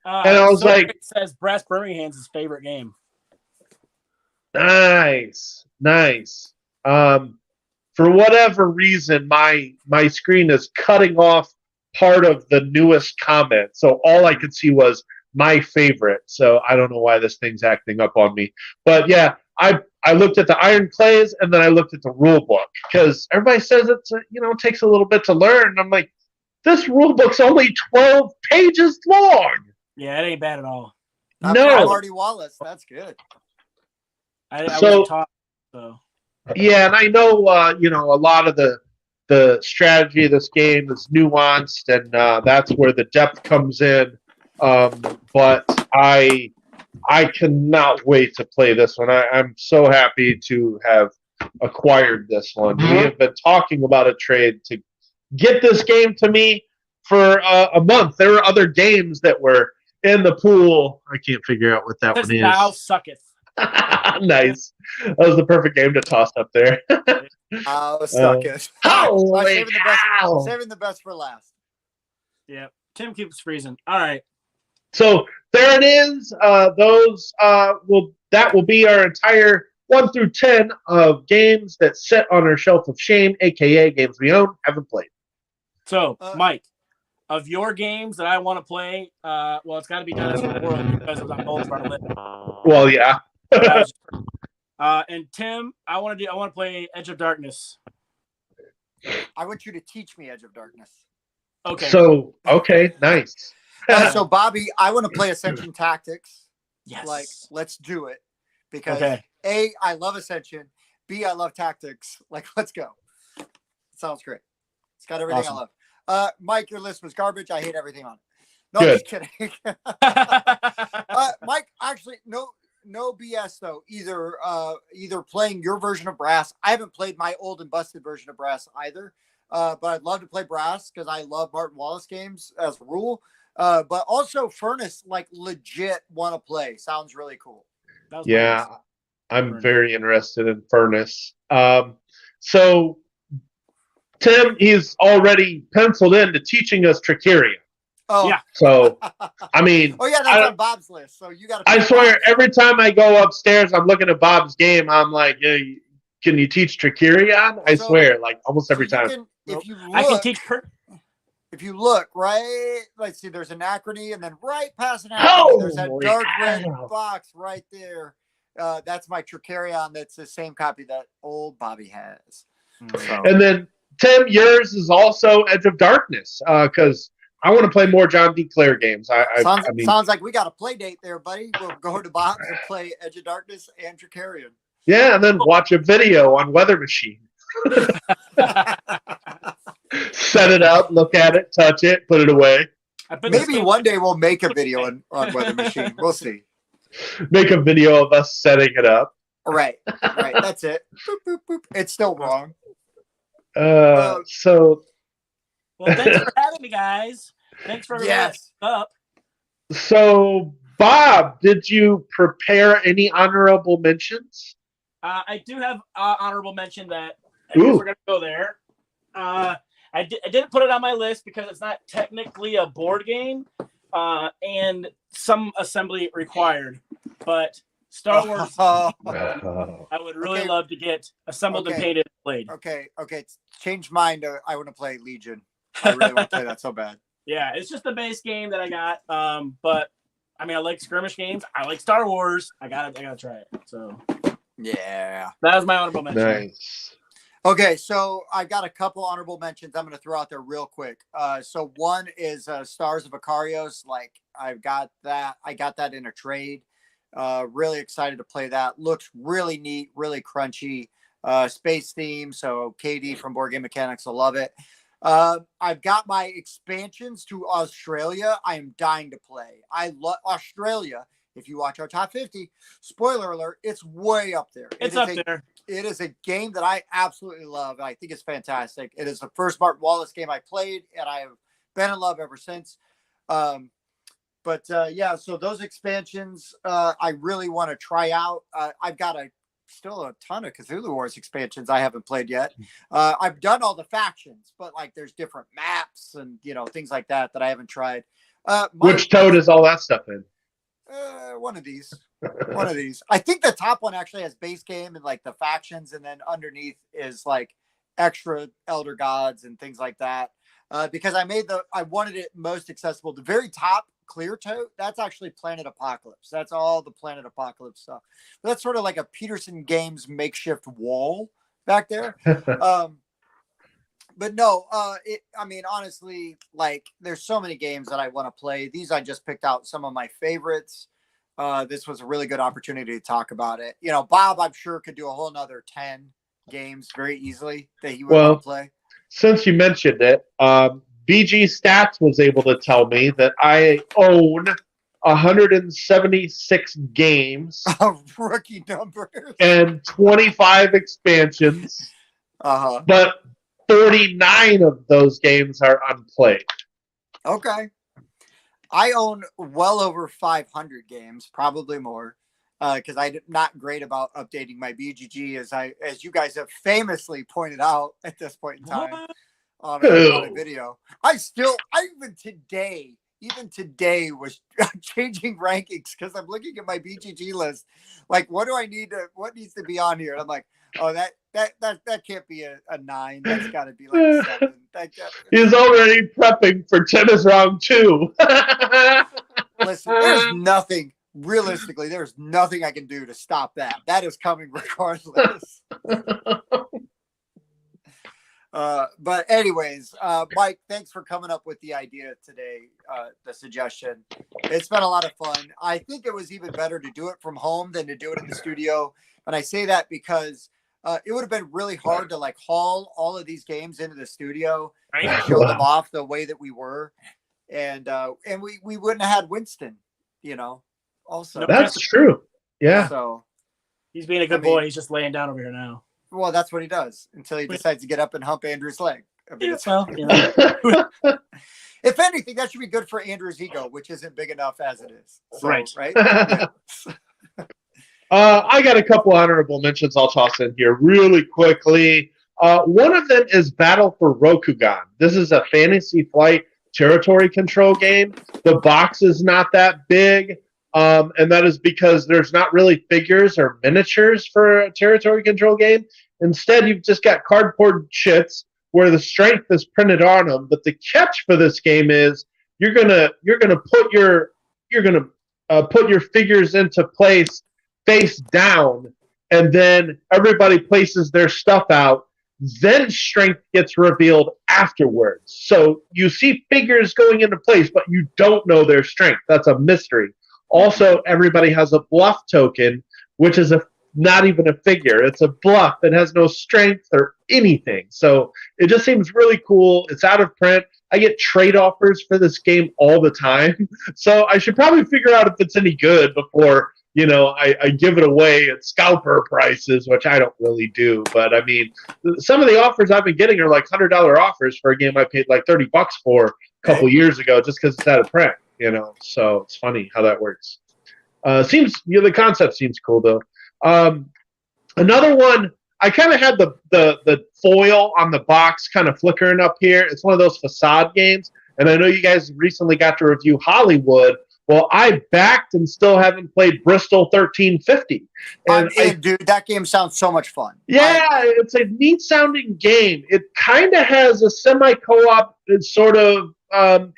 and I was like, "It says Brass Birmingham's his favorite game." Nice. For whatever reason, my screen is cutting off part of the newest comment, so all I could see was my favorite. So I don't know why this thing's acting up on me. But yeah, I looked at the Iron Clays and then I looked at the rule book because everybody says it takes a little bit to learn. And I'm like, this rule book's only 12 pages long. Yeah, it ain't bad at all. No, Marty Wallace, that's good. I was taught, so. Yeah, and I know a lot of the strategy of this game is nuanced, and that's where the depth comes in. But I I cannot wait to play this one. I'm so happy to have acquired this one. We have been talking about a trade to get this game to me for a month. There were other games that were in the pool. I can't figure out what that This one thou is. sucketh. Nice. That was the perfect game to toss up there. Suck it. Holy saving the best. cow. Saving the best for last. Yeah. Tim keeps freezing. All right. So there it is. That will be our entire 1 through 10 of games that sit on our shelf of shame, aka games we own, haven't played. So, Mike, of your games that I want to play, well, it's got to be Dynasty World because it was on both of our list. Well, yeah. And Tim, I want to play Edge of Darkness. I want you to teach me Edge of Darkness. Okay. So, okay, nice. So, Bobby, I want to play Ascension Tactics. Yes. Like, let's do it. Because Okay. A, I love Ascension. B, I love tactics. Like, let's go. Sounds great. It's got everything Awesome. I love. Mike, your list was garbage. I hate everything on it. No, Good. I'm just kidding. Mike, actually, no BS though. Either playing your version of Brass. I haven't played my old and busted version of Brass either. But I'd love to play Brass because I love Martin Wallace games as a rule. But also Furnace, like legit want to play. Sounds really cool. Yeah, Nice. I'm very interested in Furnace. So, Tim, he's already penciled in to teaching us Trickeria. Oh, Yeah. So, I mean, oh yeah, that's on Bob's list. So you got to. I swear, every time I go upstairs, I'm looking at Bob's game. I'm like, hey, can you teach Trickeria? I So- swear, like almost every time. If you look, I can teach her. if you look right, let's see, there's Anachrony, and then right past Anachrony, there's that Holy dark red cow. box right there. That's my Tricarion. That's the same copy that old Bobby has. So, And then, Tim, yours is also Edge of Darkness because I want to play more John D. Clare games. I mean, sounds like we got a play date there, buddy. We'll go to Bob's and play Edge of Darkness and Tricarion. yeah, and then watch a video on Weather Machine. Set it up, look at it, touch it, put it away. Maybe one day we'll make a video on Weather Machine. We'll see. Make a video of us setting it up. Right. That's it. Boop, boop, boop. It's still wrong. So, Well, thanks for having me, guys. Thanks for Yes. up. so Bob, did you prepare any honorable mentions? I do have honorable mention that I guess Ooh. we're gonna go there. I didn't put it on my list because it's not technically a board game, and some assembly required. But Star Wars, Oh, I would really Okay. love to get assembled and Okay. painted and played. okay. Change mind. I want to play Legion. I really want to play that so bad. Yeah, it's just the base game that I got. But I mean, I like skirmish games. I like Star Wars. I gotta try it. So Yeah. that was my honorable mention. Nice. Okay, so I got a couple honorable mentions I'm going to throw out there real quick. So one is Stars of Icarios. Like I got that in a trade. Really excited to play that. Looks really neat, really crunchy. Space theme. So KD from Board Game Mechanics will love it. I've got my expansions to Australia. I am dying to play. I love Australia. If you watch our top 50, spoiler alert, it's way up there. It's up there. It is a game that I absolutely love. I think it's fantastic. It is the first Martin Wallace game I played, and I have been in love ever since. Yeah, so those expansions I really want to try out. I've got still a ton of Cthulhu Wars expansions I haven't played yet. I've done all the factions, but like there's different maps and things like that I haven't tried. Which toad is all that stuff in? One of these. One of these. I think the top one actually has base game and like the factions, and then underneath is like extra elder gods and things like that. Because I wanted it most accessible. The very top clear tote, that's actually Planet Apocalypse. That's all the Planet Apocalypse stuff. That's sort of like a Peterson Games makeshift wall back there. But no, honestly, like there's so many games that I want to play. These I just picked out some of my favorites. This was a really good opportunity to talk about it. Bob, I'm sure could do a whole nother 10 games very easily that he would want to play. Since you mentioned it, BG Stats was able to tell me that I own 176 games Rookie numbers. and 25 expansions, but 49 of those games are unplayed. Okay. I own well over 500 games, probably more, because I'm not great about updating my BGG, as you guys have famously pointed out at this point in time on a video. Even today was changing rankings because I'm looking at my BGG list. Like, what needs to be on here? And I'm like, oh, that can't be a 9. That's got to be like a 7. He's already prepping for tennis round 2. Listen, realistically, there's nothing I can do to stop that. That is coming regardless. But anyways, Mike, thanks for coming up with the idea today, the suggestion. It's been a lot of fun. I think it was even better to do it from home than to do it in the studio. And I say that because it would have been really hard to like haul all of these games into the studio and show them off the way that we were. And we wouldn't have had Winston, also. That's true. Yeah. So he's being a good boy. He's just laying down over here now. Well, that's what he does until he decides to get up and hump Andrew's leg. If anything, that should be good for Andrew's ego, which isn't big enough as it is. So, right. Yeah. I got a couple honorable mentions I'll toss in here really quickly. One of them is Battle for Rokugan. This is a Fantasy Flight territory control game. The box is not that big. And that is because there's not really figures or miniatures for a territory control game. Instead, you've just got cardboard chits where the strength is printed on them. But the catch for this game is you're gonna put your figures into place face down, and then everybody places their stuff out. Then strength gets revealed afterwards. So you see figures going into place, but you don't know their strength. That's a mystery. Also, everybody has a bluff token, which is not even a figure. It's a bluff that has no strength or anything. So it just seems really cool. It's out of print. I get trade offers for this game all the time. So I should probably figure out if it's any good before, I give it away at scalper prices, which I don't really do. But I mean, some of the offers I've been getting are like $100 offers for a game I paid like $30 for a couple years ago just because it's out of print. So it's funny how that works. The concept seems cool though. Another one, I kind of had the foil on the box kind of flickering up here. It's one of those facade games, and I know you guys recently got to review Hollywood. Well, I backed and still haven't played Bristol 1350. Dude, that game sounds so much fun. Yeah, it's a neat sounding game. It kind of has a semi-co-op sort of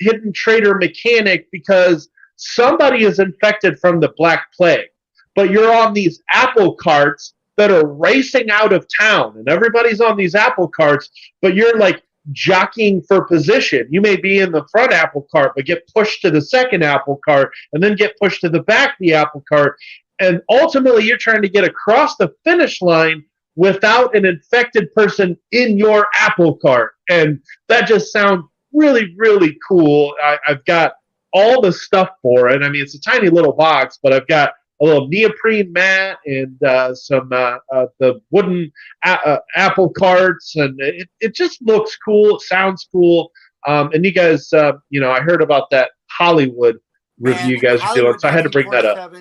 hidden trader mechanic because somebody is infected from the Black Plague, but you're on these apple carts that are racing out of town, and everybody's on these apple carts, but you're like jockeying for position. You may be in the front apple cart, but get pushed to the second apple cart, and then get pushed to the back of the apple cart, and ultimately you're trying to get across the finish line without an infected person in your apple cart, and that just sounds really, really cool. I've got all the stuff for it. I mean, it's a tiny little box, but I've got a little neoprene mat and some the wooden apple carts, and it just looks cool. It sounds cool. And you guys, I heard about that Hollywood review you guys are doing, so I had to bring that up.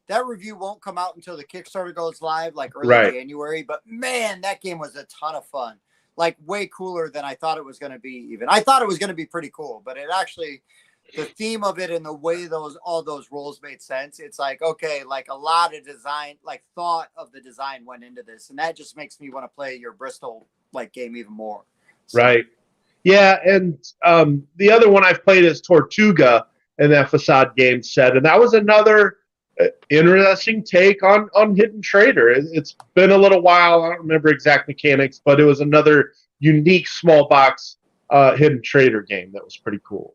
That review won't come out until the Kickstarter goes live, like early January. But man, that game was a ton of fun. Like way cooler than I thought it was going to be. Even I thought it was going to be pretty cool, but it actually. The theme of it and the way all those roles made sense. It's like, okay, like a lot of design, like thought of the design went into this. And that just makes me want to play your Bristol like game even more. So. Right. Yeah. And the other one I've played is Tortuga in that Facade game set. And that was another interesting take on Hidden Trader. It's been a little while. I don't remember exact mechanics, but it was another unique small box Hidden Trader game that was pretty cool.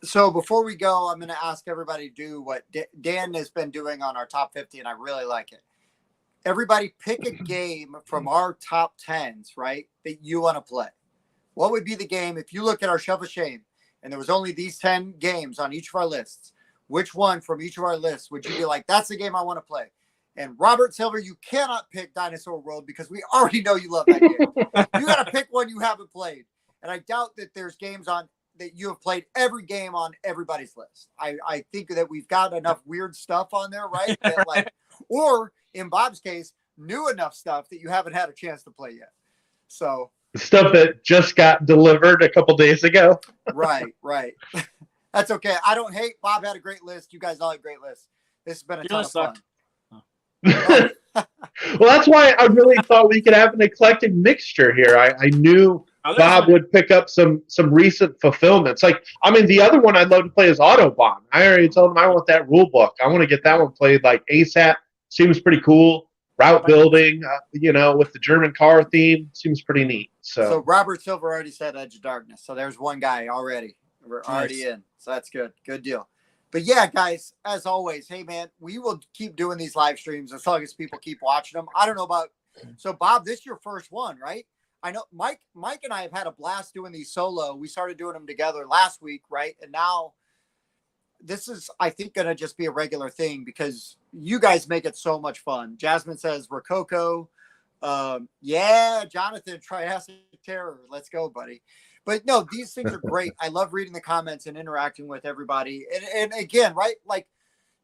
So before we go, I'm going to ask everybody to do what Dan has been doing on our top 50, and I really like it. Everybody pick a game from our top 10s, right, that you want to play. What would be the game if you look at our Shelf of Shame and there was only these 10 games on each of our lists, which one from each of our lists would you be like, that's the game I want to play? And Robert Silver, you cannot pick Dinosaur World because we already know you love that game. You got to pick one you haven't played. And I doubt that there's games on that you have played every game on everybody's list. I think that we've got enough weird stuff on there, right? That like, or in Bob's case, new enough stuff that you haven't had a chance to play yet. So stuff that just got delivered a couple days ago. right. That's okay. I don't hate. Bob had a great list. You guys all had great lists. This has been a ton of fun. Well, that's why I really thought we could have an eclectic mixture here. I knew Bob would pick up some recent fulfillments. Like, I mean, the other one I'd love to play is Autobahn. I already told him I want that rule book. I want to get that one played like ASAP. Seems pretty cool. Route building, with the German car theme, seems pretty neat. So Robert Silver already said Edge of Darkness. So there's one guy already. We're already in. So that's good. Good deal. But yeah, guys, as always, hey man, we will keep doing these live streams as long as people keep watching them. I don't know about, so Bob, this is your first one, right? I know Mike and I have had a blast doing these solo. We started doing them together last week, right? And now this is, I think, going to just be a regular thing because you guys make it so much fun. Jasmine says Rococo. Yeah, Jonathan, Triassic Terror. Let's go, buddy. But no, these things are great. I love reading the comments and interacting with everybody. And again, right, like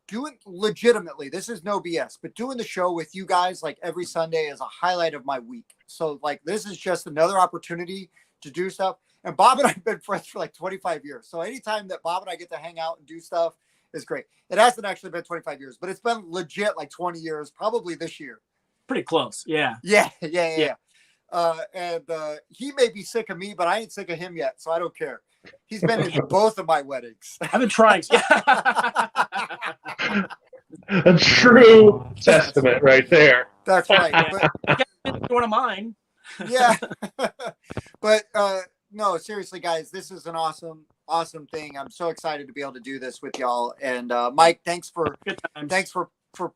doing legitimately, this is no BS, but doing the show with you guys like every Sunday is a highlight of my week. So like this is just another opportunity to do stuff. And Bob and I have been friends for like 25 years. So anytime that Bob and I get to hang out and do stuff is great. It hasn't actually been 25 years, but it's been legit like 20 years, probably this year. Pretty close. Yeah. Yeah. And he may be sick of me, but I ain't sick of him yet, so I don't care. He's been in both of my weddings. I've been trying. A true testament right there. That's right. But, one of mine. Yeah. But no, seriously, guys, this is an awesome thing. I'm so excited to be able to do this with y'all. And Mike, thanks for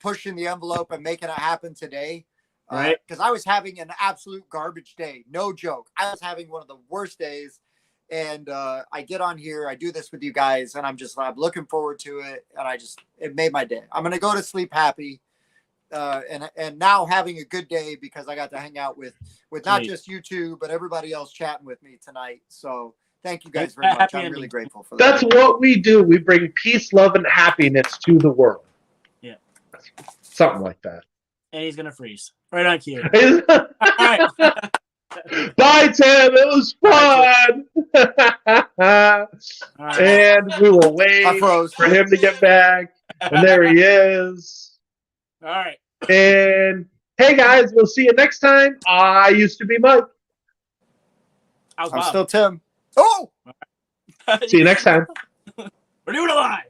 pushing the envelope and making it happen today. Right. Because I was having an absolute garbage day. No joke. I was having one of the worst days. And I get on here, I do this with you guys, and I'm looking forward to it. And it made my day. I'm going to go to sleep happy. And now having a good day because I got to hang out with not just you two, but everybody else chatting with me tonight. So thank you guys very much. I'm really grateful for that. That's what we do. We bring peace, love, and happiness to the world. Yeah. Something like that. And he's going to freeze. Right on cue. All right. Bye, Tim. It was fun. Right. And we will wait for him to get back. And there he is. All right. And hey, guys, we'll see you next time. I used to be Mike. I'm still Tim. Oh! See you next time. We're doing it live.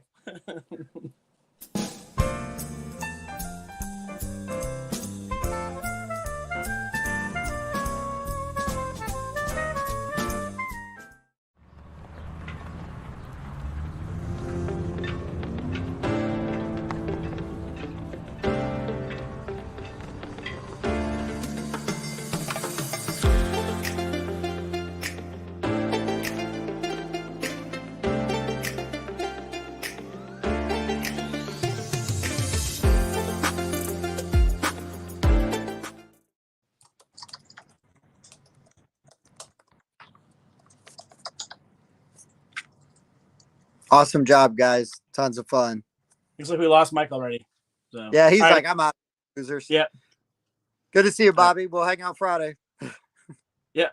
Awesome job, guys. Tons of fun. Looks like we lost Mike already. So yeah, he's like, I'm out, losers. Yep. Good to see you, Bobby. We'll hang out Friday. Yeah.